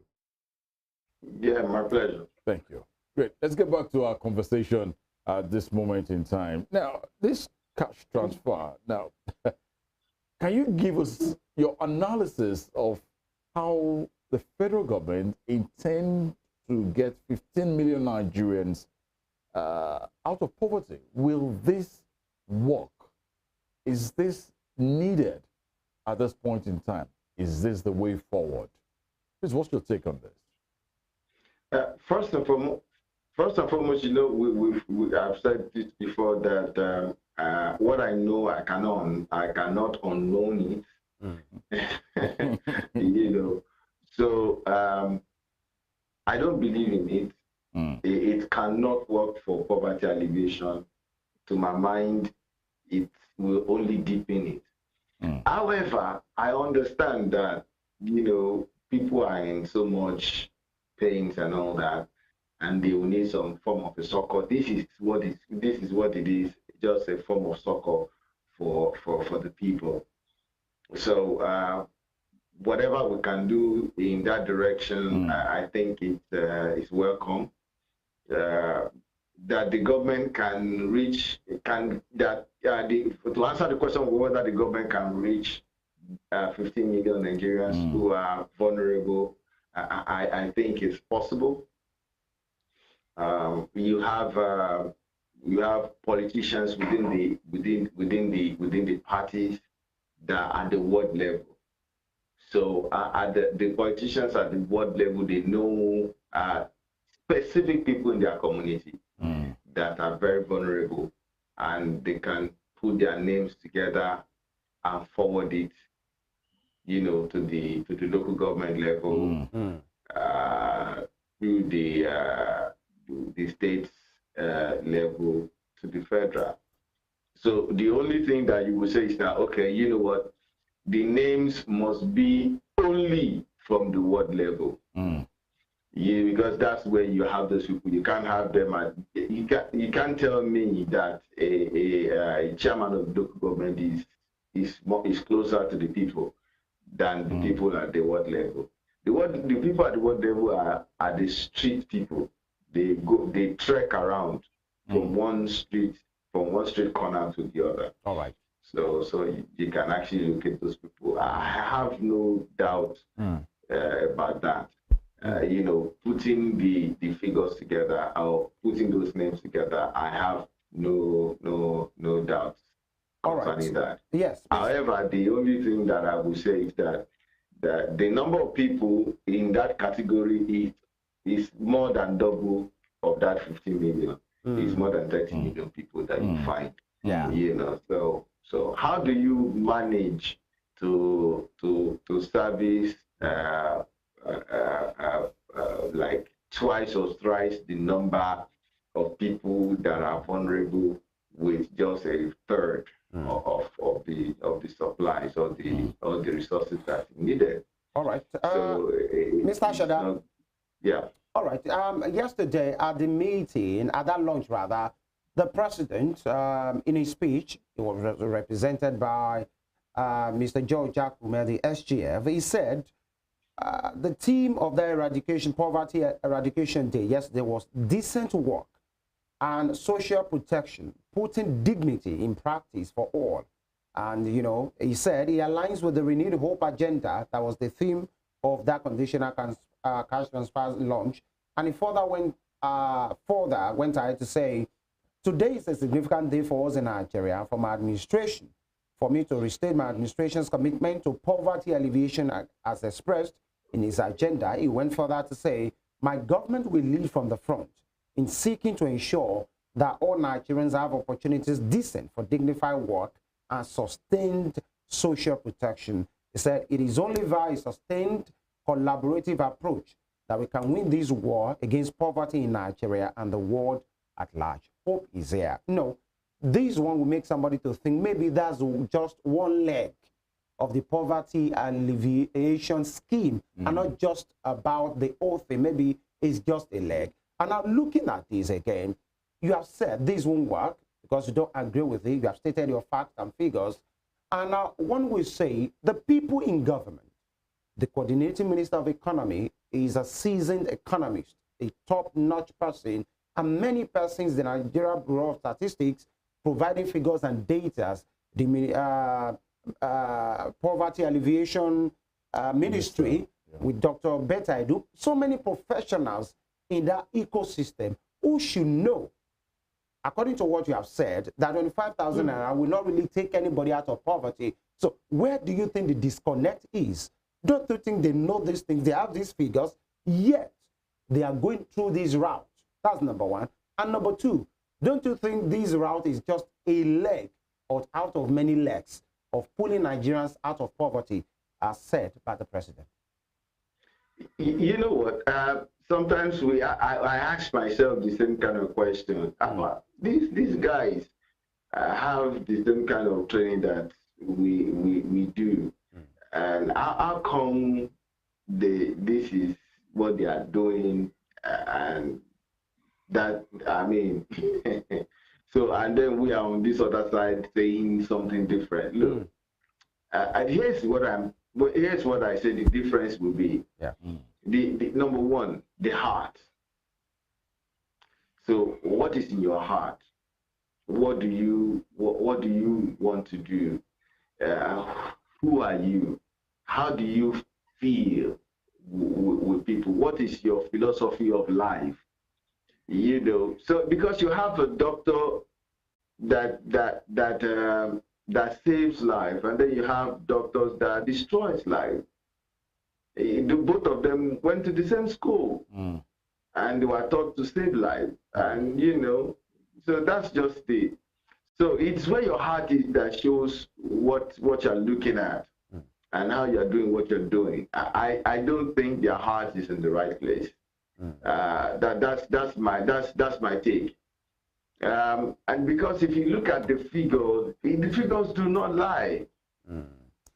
Speaker 4: Yeah, my pleasure.
Speaker 2: Thank you. Great. Let's get back to our conversation at this moment in time. Now, this cash transfer, now, can you give us your analysis of how the federal government intends to get 15 million Nigerians out of poverty? Will this work? Is this needed at this point in time? Is this the way forward? Please, what's your take on this?
Speaker 4: First and foremost, you know, I've said this before that what I know, I cannot unknown it. You know, so I don't believe in it. It cannot work for poverty alleviation. To my mind, it will only deepen it. However, I understand that, you know, people are in so much pains and all that, and they will need some form of a succor. This is what it is, just a form of succor for the people. So whatever we can do in that direction, I think it is welcome. That the government can reach, to answer the question of whether the government can reach 15 million Nigerians who are vulnerable, I think it's possible. You have politicians within the parties that are at the ward level. So the politicians at the ward level, they know specific people in their community that are very vulnerable, and they can put their names together and forward it, you know, to the local government level, through the states level to the federal. So the only thing that you would say is that, okay, you know what, the names must be only from the ward level. Yeah, because that's where you have those people. You can't have them at, you can't tell me that a chairman of the local government is closer to the people than the people at the ward level. The people at the ward level are the street people. They trek around from one street corner to the other.
Speaker 1: All right.
Speaker 4: So you can actually look at those people. I have no doubt about that. You know, putting the figures together or putting those names together, I have no doubt concerning that.
Speaker 1: Yes.
Speaker 4: However, the only thing that I would say is that the number of people in that category is more than double of that 15 million. It's more than 30 million people that you find.
Speaker 1: Yeah.
Speaker 4: You know, so how do you manage to service like twice or thrice the number of people that are vulnerable with just a third of the supplies or the resources that needed?
Speaker 1: All right.
Speaker 4: So,
Speaker 1: Mr. Aseda.
Speaker 4: Yeah.
Speaker 1: All right. Yesterday at the meeting, at that lunch rather, the president, in his speech, he was represented by Mr. George Akume, the SGF. He said the theme of the poverty eradication day yesterday was decent work and social protection, putting dignity in practice for all. And, you know, he said he aligns with the renewed hope agenda that was the theme of that conditional cash transfer launch. And he further went further went ahead to say, today is a significant day for us in Nigeria, for my administration. For me to restate my administration's commitment to poverty alleviation as expressed in his agenda, he went further to say, my government will lead from the front in seeking to ensure that all Nigerians have opportunities decent for dignified work and sustained social protection. He said, it is only via a sustained collaborative approach that we can win this war against poverty in Nigeria and the world at large. Hope is here. No, this one will make somebody to think maybe that's just one leg of the poverty alleviation scheme and not just about the whole thing. Maybe it's just a leg. And now looking at this again, you have said this won't work because you don't agree with it. You have stated your facts and figures. And now one will say the people in government, the coordinating minister of economy is a seasoned economist, a top-notch person, and many persons in the Nigeria Bureau of Statistics providing figures and data, the poverty alleviation ministry with Dr. Idowu, so many professionals in that ecosystem who should know, according to what you have said, that 25,000 naira will not really take anybody out of poverty. So where do you think the disconnect is? Don't you think they know these things? They have these figures, yet they are going through this route. That's number one. And number two, don't you think this route is just a leg or out of many legs of pulling Nigerians out of poverty, as said by the president?
Speaker 4: You know what? Sometimes I ask myself the same kind of question. These guys have the same kind of training that we do. And how come this is what they are doing, and that, I mean, so, and then we are on this other side saying something different. Look, and here's what I say the difference will be. The number one, the heart. So what is in your heart? What do you want to do? Who are you? How do you feel with people? What is your philosophy of life? You know, so because you have a doctor that saves life, and then you have doctors that destroys life. Both of them went to the same school, and they were taught to save life, and you know, so that's just it. So it's where your heart is that shows what you're looking at and how you're doing what you're doing. I don't think their heart is in the right place. That's my take. And because if you look at the figures do not lie.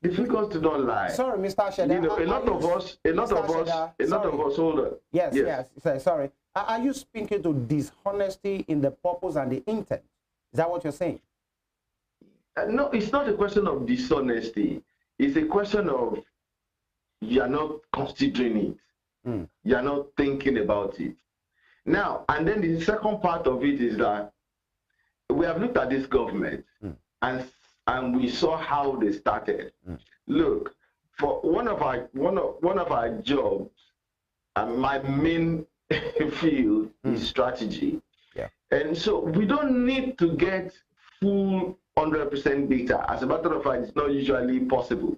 Speaker 4: The figures do not lie.
Speaker 1: Sorry, Mr. Aseda.
Speaker 4: You know, a lot of us, hold on.
Speaker 1: Yes. Sorry. Are you speaking to dishonesty in the purpose and the intent? Is that what you're saying?
Speaker 4: No, it's not a question of dishonesty. It's a question of you're not considering it. You're not thinking about it. Now, and then the second part of it is that we have looked at this government and we saw how they started. Look, for one of our jobs, my main field is strategy. And so we don't need to get full 100% data. As a matter of fact, it's not usually possible.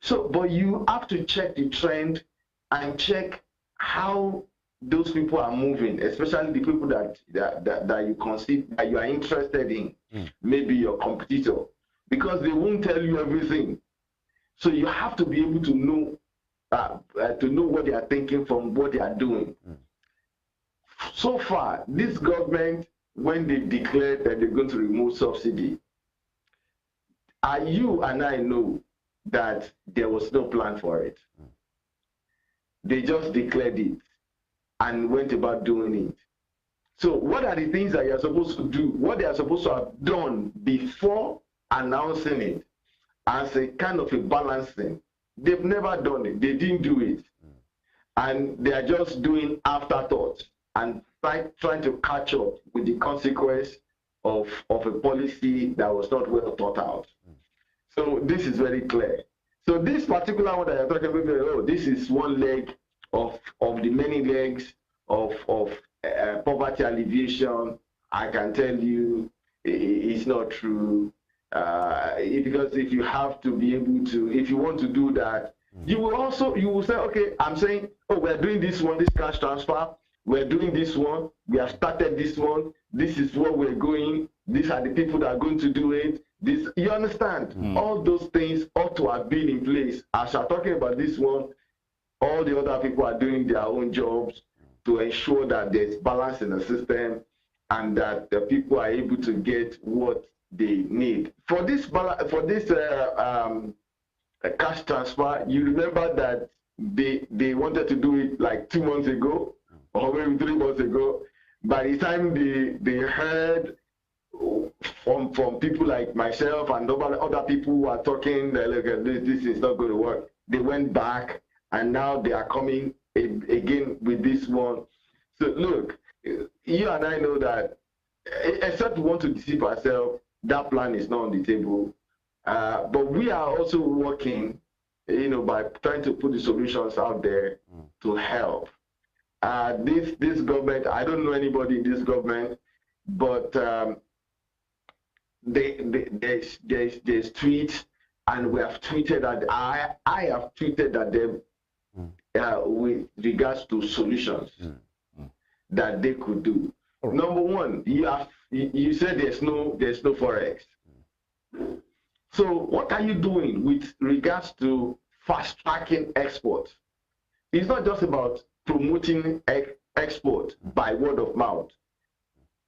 Speaker 4: So, but you have to check the trend and check how those people are moving, especially the people that you consider that you are interested in, maybe your competitor, because they won't tell you everything. So you have to be able to know what they are thinking from what they are doing. So far, this government, when they declared that they're going to remove subsidy, you and I know that there was no plan for it. They just declared it and went about doing it. So what are the things that you're supposed to do? What they are supposed to have done before announcing it as a kind of a balancing? They've never done it. They didn't do it. And they are just doing afterthoughts and trying to catch up with the consequence of a policy that was not well thought out. So this is very clear. So this particular one that you're talking about, this is one leg of the many legs of poverty alleviation, I can tell you it's not true. Because if you have to be able to, if you want to do that, you will say, okay, I'm saying, oh, we're doing this one, this cash transfer, we're doing this one, we have started this one, this is where we're going, these are the people that are going to do it. This, you understand? All those things ought to have been in place. As I'm talking about this one, all the other people are doing their own jobs to ensure that there's balance in the system and that the people are able to get what they need. For this cash transfer, you remember that they wanted to do it like 2 months ago or maybe 3 months ago. By the time they heard from people like myself and other people who are talking that look, this is not going to work, they went back and now they are coming again with this one. So look, you and I know that except we want to deceive ourselves, that plan is not on the table. But we are also working, by trying to put the solutions out there to help. This government, I don't know anybody in this government, but there's tweets, and we have tweeted that I have tweeted at them with regards to solutions that they could do. Right. Number one, you said there's no forex. So what are you doing with regards to fast tracking exports? It's not just about promoting export by word of mouth.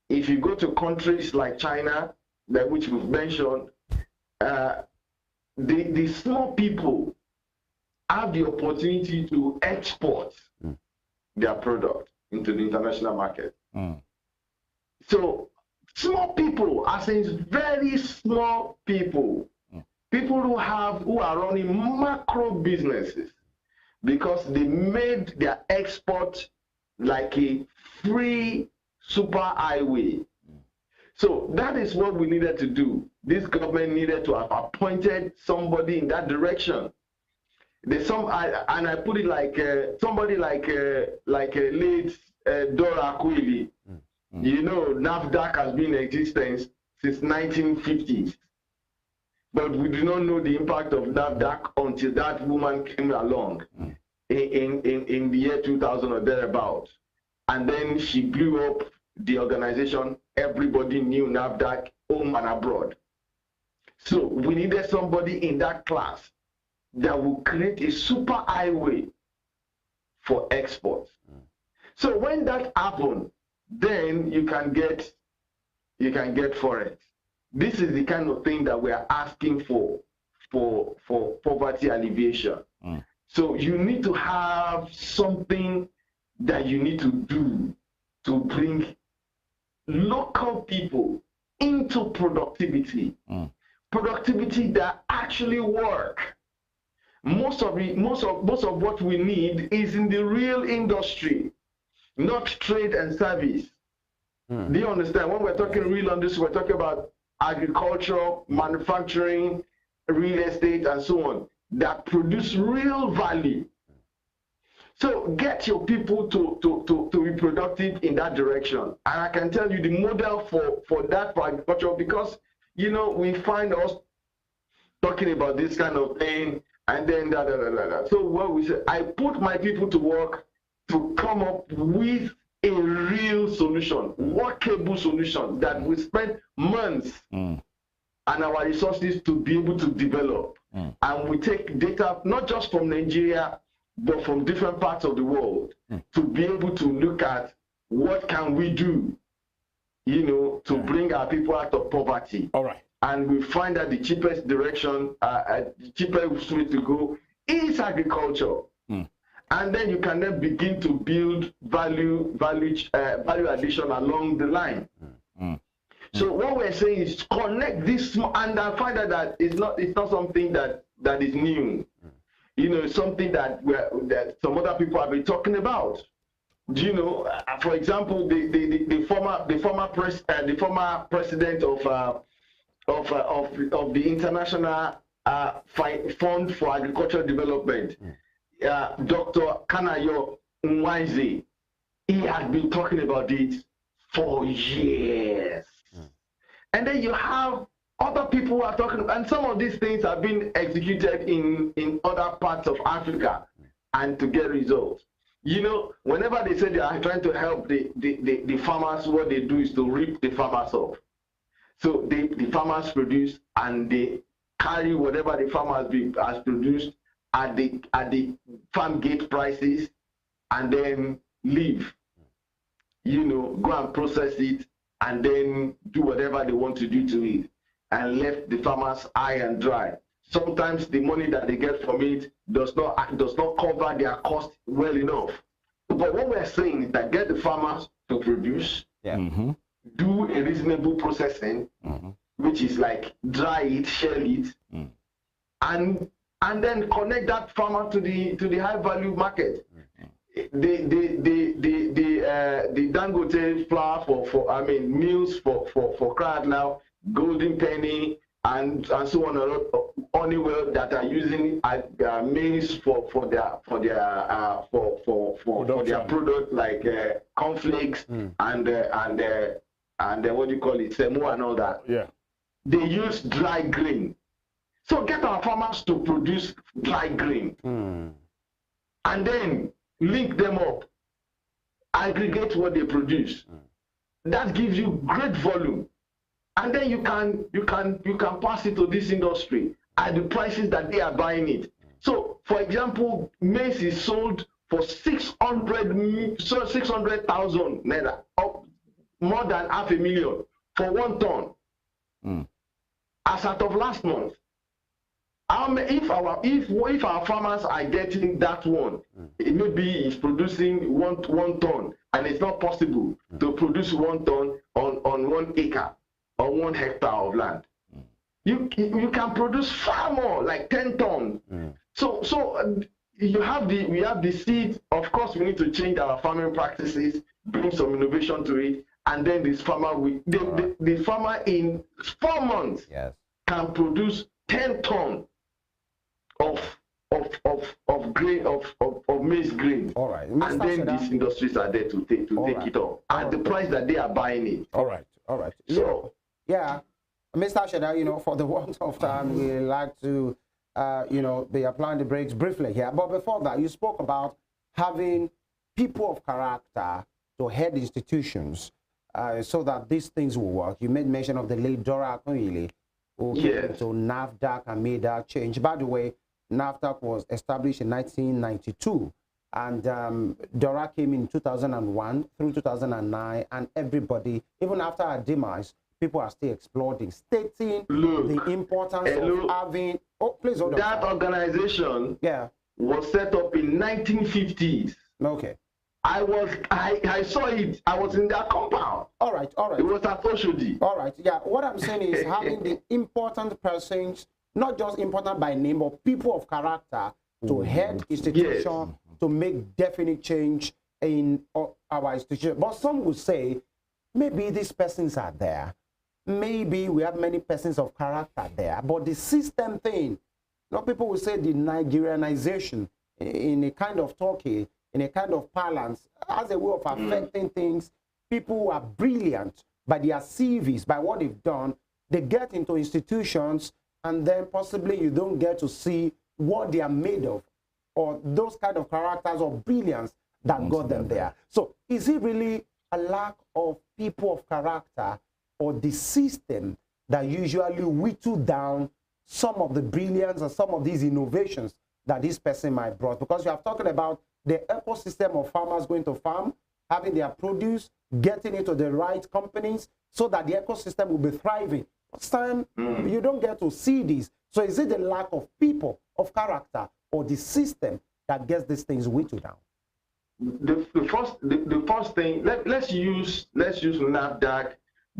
Speaker 4: If you go to countries like China, which we've mentioned, the small people have the opportunity to export their product into the international market. So small people, as in very small people, people who are running macro businesses, because they made their export like a free super highway. So that is what we needed to do. This government needed to have appointed somebody in that direction. I put it like somebody like a late Dora Kweli. NAFDAC has been in existence since 1950s. But we do not know the impact of NAFDAC until that woman came along in the year 2000 or thereabout. And then she blew up the organization. Everybody knew NAFDAC, home and abroad. So we needed somebody in that class that will create a super highway for exports. So when that happens, then you can get forex. This is the kind of thing that we are asking for poverty alleviation. So you need to have something that you need to do to bring local people into productivity. Productivity that actually work. Most of what we need is in the real industry, not trade and service. Do you understand? When we're talking real industry, we're talking about agriculture, manufacturing, real estate, and so on, that produce real value. So get your people to be productive in that direction. And I can tell you the model for that for agriculture, because we find us talking about this kind of thing and then So what we say, I put my people to work to come up with a real solution, workable solution that we spend months and our resources to be able to develop. And we take data not just from Nigeria, but from different parts of the world to be able to look at what can we do, to bring our people out of poverty. All right. And we find that the cheapest direction, the cheapest way to go is agriculture. And then you can then begin to build value addition along the line. So what we're saying is connect this, and I find that it's not something that is new. It's something that some other people have been talking about. For example, the former president of the International Fund for Agricultural Development, Dr. Kanayo Nwanze, he has been talking about it for years. And then you have other people who are talking, and some of these things have been executed in other parts of Africa and to get results. You know, whenever they say they are trying to help the farmers, what they do is to rip the farmers off. So the farmers produce and they carry whatever the farmers has produced at the farm gate prices and then leave. You know, go and process it and then do whatever they want to do to it, and left the farmers high and dry. Sometimes the money that they get from it does not cover their cost well enough. But what we're saying is that get the farmers to produce, do a reasonable processing, which is like dry it, shell it, and then connect that farmer to the high value market. The Dangote flour for meals for crowd now, Golden Penny and so on, Honeywell that are using maize for their product like cornflakes and what do you call it, semo and all that. Yeah, they use dry grain. So get our farmers to produce dry grain, and then link them up, aggregate what they produce. That gives you great volume, and then you can pass it to this industry at the prices that they are buying it. So, for example, maize is sold for 600,000 naira, up more than 500,000 for 1 ton. As out of last month. If our farmers are getting that one, it may be it's producing one ton, and it's not possible to produce 1 ton on 1 acre or 1 hectare of land. You can produce far more, like 10 tons. So we have the seed. Of course, we need to change our farming practices, bring some innovation to it, and then this farmer the farmer in 4 months can produce 10 tons of grain of maize grain. All right. And then these industries are there to take it up at the price that they are buying it.
Speaker 1: All right. So yeah, Mr. Aseda, for the want of time, we like to be applying the brakes briefly here. But before that, you spoke about having people of character to head institutions so that these things will work. You made mention of the late Dora Akunyili, who came to NAFDAC and made that change. By the way, NAFDAC was established in 1992, and Dora came in 2001 through 2009, and everybody, even after her demise, people are still exploding, stating the importance of having... Oh, please hold on.
Speaker 4: That organization was set up in 1950s.
Speaker 1: Okay.
Speaker 4: I saw it. I was in that compound.
Speaker 1: All right.
Speaker 4: It was at Oshodi.
Speaker 1: All right. Yeah. What I'm saying is having the important persons, not just important by name, but people of character to head institution to make definite change in our institution. But some would say, maybe these persons are there. Maybe we have many persons of character there. But the system thing, people will say the Nigerianization in a kind of talking, in a kind of parlance, as a way of affecting things. People who are brilliant by their CVs, by what they've done, they get into institutions, and then possibly you don't get to see what they are made of, or those kind of characters or brilliance that got them there. So is it really a lack of people of character, or the system that usually whittle down some of the brilliance and some of these innovations that this person might brought? Because you are talking about the ecosystem of farmers going to farm, having their produce, getting into the right companies so that the ecosystem will be thriving. This time, you don't get to see this. So is it the lack of people of character or the system that gets these things whittled down?
Speaker 4: The first thing, let's use NAFDAC,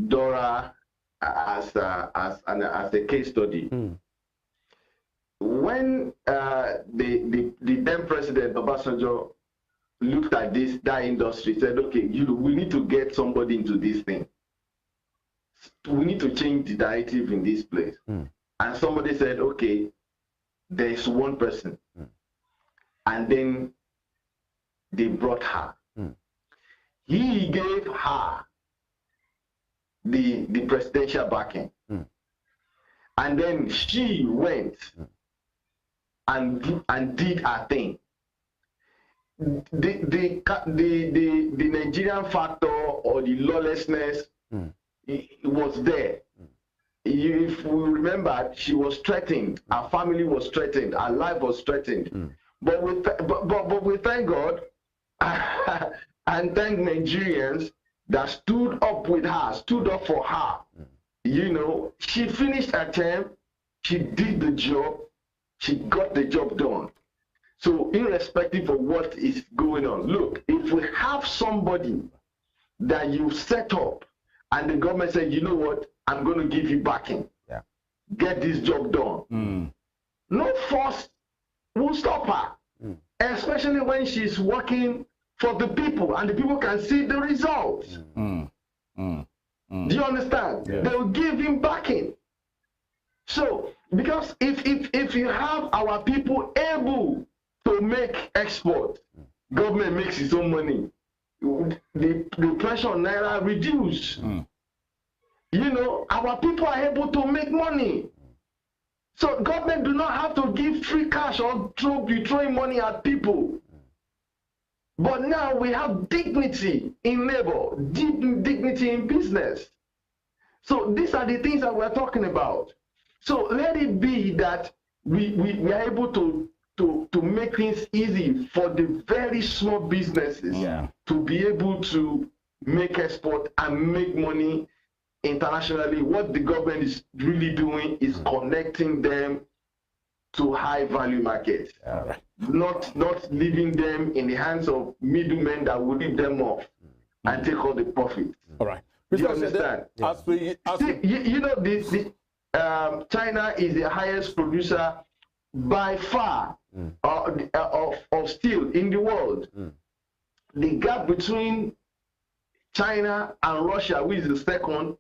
Speaker 4: Dora as a case study. When the then president Obasanjo looked at that industry, said, okay, we need to get somebody into this thing. We need to change the narrative in this place. And somebody said, okay, there is one person. And then they brought her. he gave her the presidential backing. And then she went and did her thing. The Nigerian factor or the lawlessness it was there. If we remember, she was threatened. Her family was threatened. Her life was threatened. But we thank God and thank Nigerians that stood up with her, stood up for her. You know, she finished her term. She did the job. She got the job done. So irrespective of what is going on, look, if we have somebody that you set up and the government said, you know what, I'm going to give you backing.
Speaker 1: Yeah.
Speaker 4: Get this job done. No force will stop her, especially when she's working for the people and the people can see the results. Do you understand?
Speaker 2: Yeah.
Speaker 4: They will give him backing. So, because if you have our people able to make export, government makes its own money. The pressure on Naira reduce. You know, our people are able to make money. So government do not have to give free cash or be throwing money at people. But now we have dignity in labor, dignity in business. So these are the things that we're talking about. So let it be that we are able to make things easy for the very small businesses to be able to make export and make money internationally. What the government is really doing is connecting them to high value markets, not leaving them in the hands of middlemen that will rip them off and take all the profit.
Speaker 2: All right.
Speaker 4: Do you understand? You know, China is the highest producer by far of steel in the world. The gap between China and Russia, which is the second,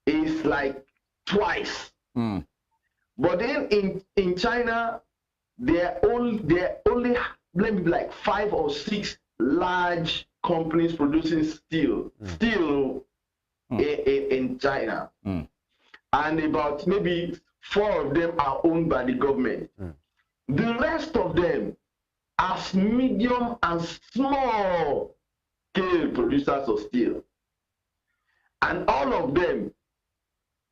Speaker 4: is like twice. But then in China, there are only maybe like 5 or 6 large companies producing steel in China. And about maybe 4 of them are owned by the government. The rest of them are medium and small scale producers of steel. And all of them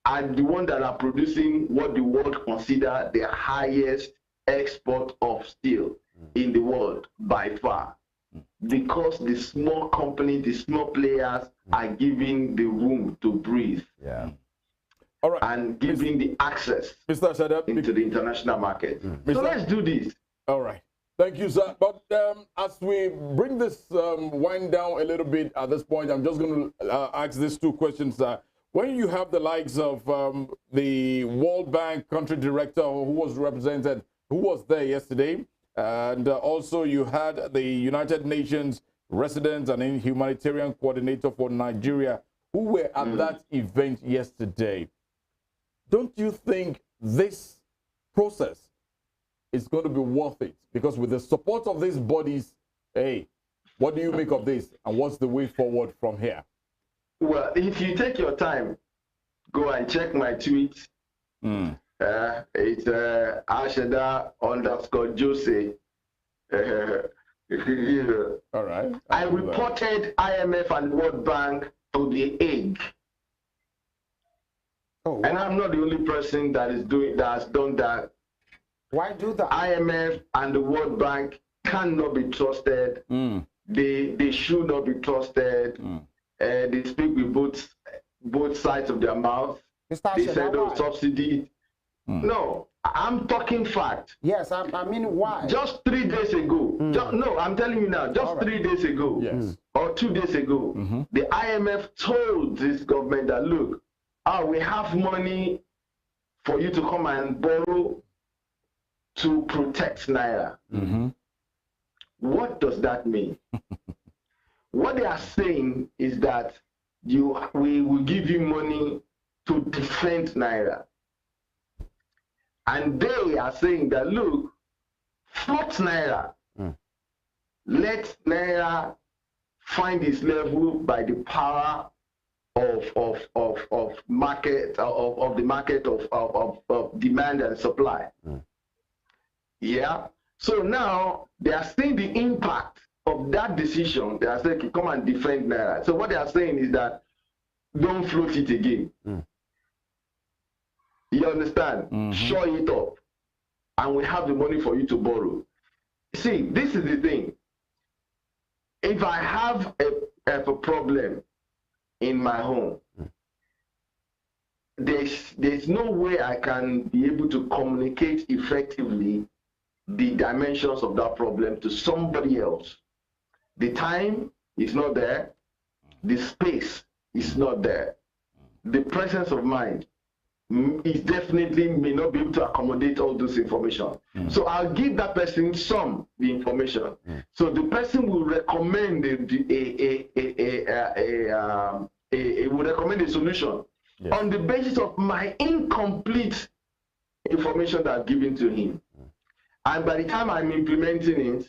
Speaker 4: are the ones that are producing what the world considers the highest export of steel in the world by far. Because the small companies, the small players are giving the room to breathe.
Speaker 2: All right.
Speaker 4: And giving the access
Speaker 2: Mr. Aseda,
Speaker 4: into the international market. So let's do this.
Speaker 2: All right. Thank you, sir. But as we bring this wind down a little bit at this point, I'm just going to ask these 2 questions. When you have the likes of the World Bank country director who was represented, who was there yesterday, and also you had the United Nations resident and humanitarian coordinator for Nigeria who were at that event yesterday. Don't you think this process is going to be worth it? Because with the support of these bodies, hey, what do you make of this? And what's the way forward from here?
Speaker 4: Well, if you take your time, go and check my tweets. It's Aseda_Jose.
Speaker 2: All right.
Speaker 4: I reported IMF and World Bank to the Hague. And I'm not the only person that has done that.
Speaker 1: Why do that?
Speaker 4: IMF and the World Bank cannot be trusted. They should not be trusted. They speak with both sides of their mouth. They said, oh, subsidy. No, I'm talking fact.
Speaker 1: Yes, I mean, why?
Speaker 4: Just 3 days ago. No, I'm telling you now, just 3 days ago, or 2 days ago, the IMF told this government that, look, we have money for you to come and borrow to protect Naira. What does that mean? What they are saying is that we will give you money to defend Naira. And they are saying that, look, float Naira. Let Naira find its level by the power of market of the market of demand and supply. Yeah. So now they are seeing the impact of that decision. They are saying, come and defend Naira. So what they are saying is that don't float it again. You understand? Shore it up, and we have the money for you to borrow. See, this is the thing. If I have a problem in my home, there's no way I can be able to communicate effectively the dimensions of that problem to somebody else. The time is not there. The space is not there. The presence of mind is definitely may not be able to accommodate all this information. So I'll give that person the information. So the person will recommend will recommend a solution on the basis of my incomplete information that I've given to him. And by the time I'm implementing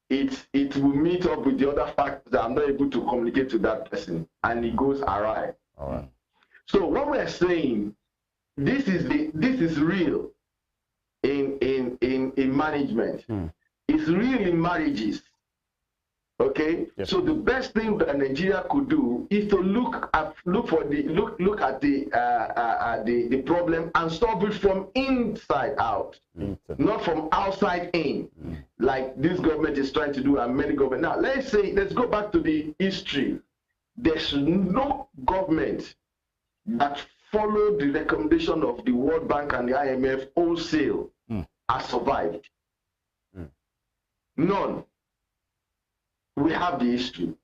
Speaker 4: it, it will meet up with the other facts that I'm not able to communicate to that person, and it goes awry.
Speaker 1: All right.
Speaker 4: So what we're saying, this is real in management. It's real in marriages. Okay. Yes. So the best thing that Nigeria could do is to look at the problem and solve it from inside out, not from outside in, like this government is trying to do and many governments. Now let's go back to the history. There's no government that followed the recommendation of the World Bank and the IMF wholesale has survived. None. We have the history.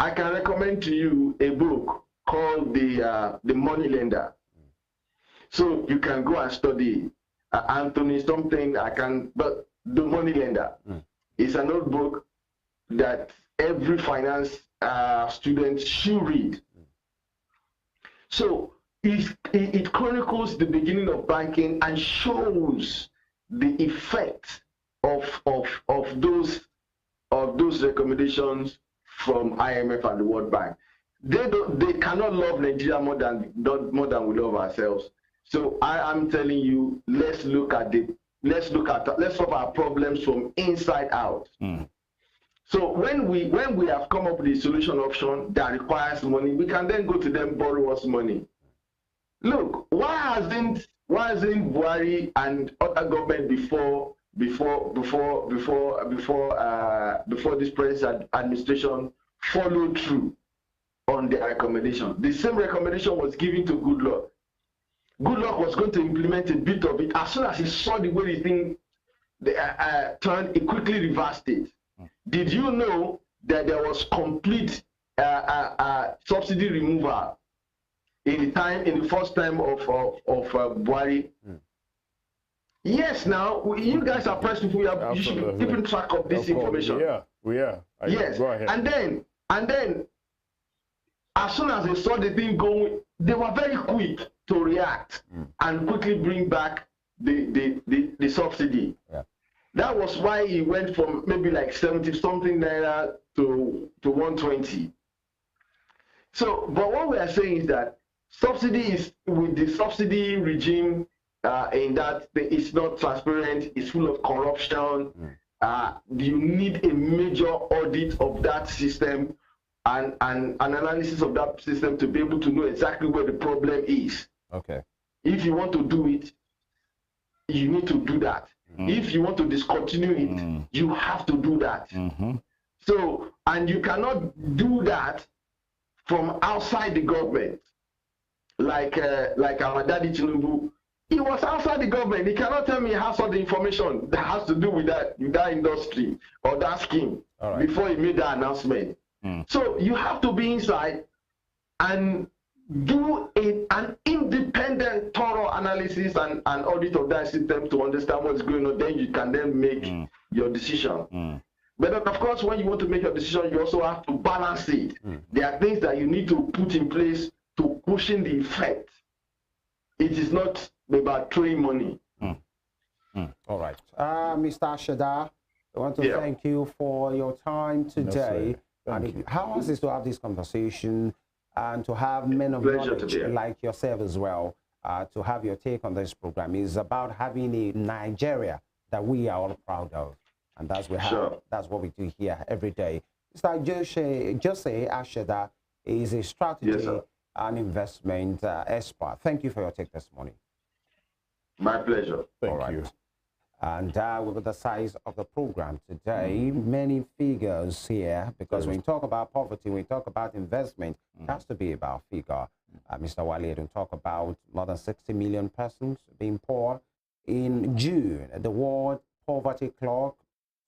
Speaker 4: I can recommend to you a book called The Money Lender. So you can go and study Anthony something. But The Money Lender is an old book that every finance student should read. So it chronicles the beginning of banking and shows the effect of those recommendations from IMF and the World Bank. They cannot love Nigeria more than we love ourselves. So I am telling you, let's solve our problems from inside out. So when we have come up with a solution option that requires money, we can then go to them, borrow us money. Look, why hasn't Buhari and other government before this present administration followed through on their recommendation? The same recommendation was given to Goodluck. Goodluck was going to implement a bit of it. As soon as he saw the way the thing turned, he quickly reversed it. Did you know that there was complete subsidy removal in the first time of Buhari? Yes, now you guys are pressed people. You should be keeping track of this information.
Speaker 2: We are.
Speaker 4: Yes,
Speaker 2: go ahead.
Speaker 4: And then, as soon as they saw the thing going, they were very quick to react and quickly bring back the subsidy. Yeah. That was why he went from maybe like 70 something naira to 120. So, but what we are saying is that subsidy is with the subsidy regime. In that it's not transparent, it's full of corruption. You need a major audit of that system and an analysis of that system to be able to know exactly where the problem is. Okay. If you want to do it, you need to do that. If you want to discontinue it, you have to do that. So, and you cannot do that from outside the government, like our daddy Tinubu. He was outside the government. He cannot tell me he has all the information that has to do with that industry or that scheme before he made that announcement. So you have to be inside and do an independent, thorough analysis and audit of that system to understand what's going on. Then you can then make your decision. But of course, when you want to make your decision, you also have to balance it. There are things that you need to put in place to cushion the effect. It is not about throwing money.
Speaker 1: All right. Mr. Aseda, I want to thank you for your time today.
Speaker 2: Thank you.
Speaker 1: How is it to have this conversation and to have men of
Speaker 4: Pleasure
Speaker 1: knowledge
Speaker 4: to be here.
Speaker 1: like yourself as well, to have your take on this program? Is about having a Nigeria that we are all proud of, and that's that's what we do here every day. It's like Jose Aseda is a strategy and investment expert. Thank you for your take this morning.
Speaker 4: My pleasure.
Speaker 2: Thank you.
Speaker 1: And with the size of the program today, many figures here, because when we talk about poverty, when we talk about investment, it has to be about figure. Mr. Wale don't talk about more than 60 million persons being poor. In June, the World Poverty Clock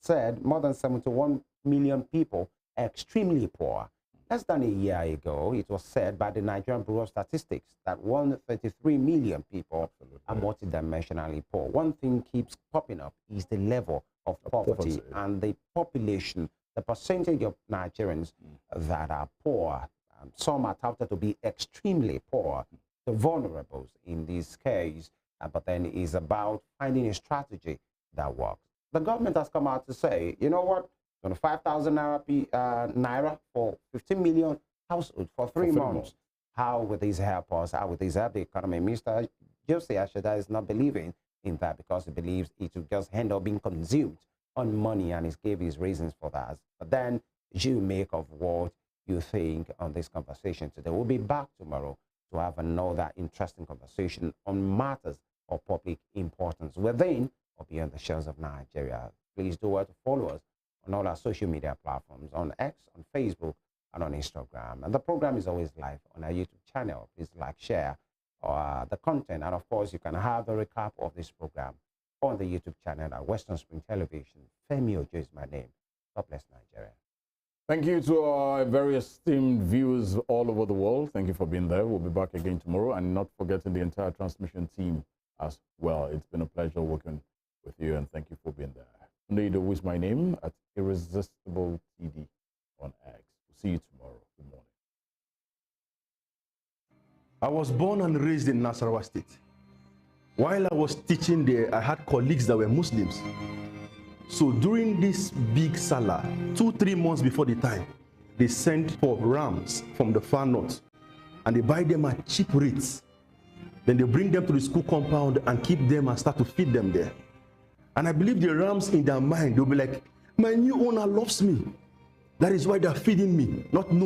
Speaker 1: said more than 71 million people are extremely poor. Less than a year ago, it was said by the Nigerian Bureau of Statistics that 133 million people are multidimensionally poor. One thing keeps popping up is the level of poverty and the population, the percentage of Nigerians that are poor. Some are touted to be extremely poor, the vulnerables in this case, but then it is about finding a strategy that works. The government has come out to say, you know what, 25,000 naira for 15 million households for 3 months. How will these help us? How will these help the economy? Mr. Jose Aseda is not believing in that because he believes it will just end up being consumed on money, and he gave his reasons for that. But then you make of what you think on this conversation today. We'll be back tomorrow to have another interesting conversation on matters of public importance within or beyond the shores of Nigeria. Please do well to follow us on all our social media platforms, on X, on Facebook, and on Instagram. And the program is always live on our YouTube channel. Please like, share the content. And of course, you can have the recap of this program on the YouTube channel at Western Spring Television. Femi Ojo is my name. God bless Nigeria.
Speaker 2: Thank you to our very esteemed viewers all over the world. Thank you for being there. We'll be back again tomorrow, and not forgetting the entire transmission team as well. It's been a pleasure working with you, and thank you for being there. Tunde Idowu is my name at Irresistible TD on X. We'll see you tomorrow. Good morning.
Speaker 8: I was born and raised in Nasarawa State. While I was teaching there, I had colleagues that were Muslims. So during this big Salah, 2-3 months before the time, they sent for rams from the far north, and they buy them at cheap rates. Then they bring them to the school compound and keep them and start to feed them there. And I believe the rams in their mind, they'll be like, my new owner loves me. That is why they're feeding me, not knowing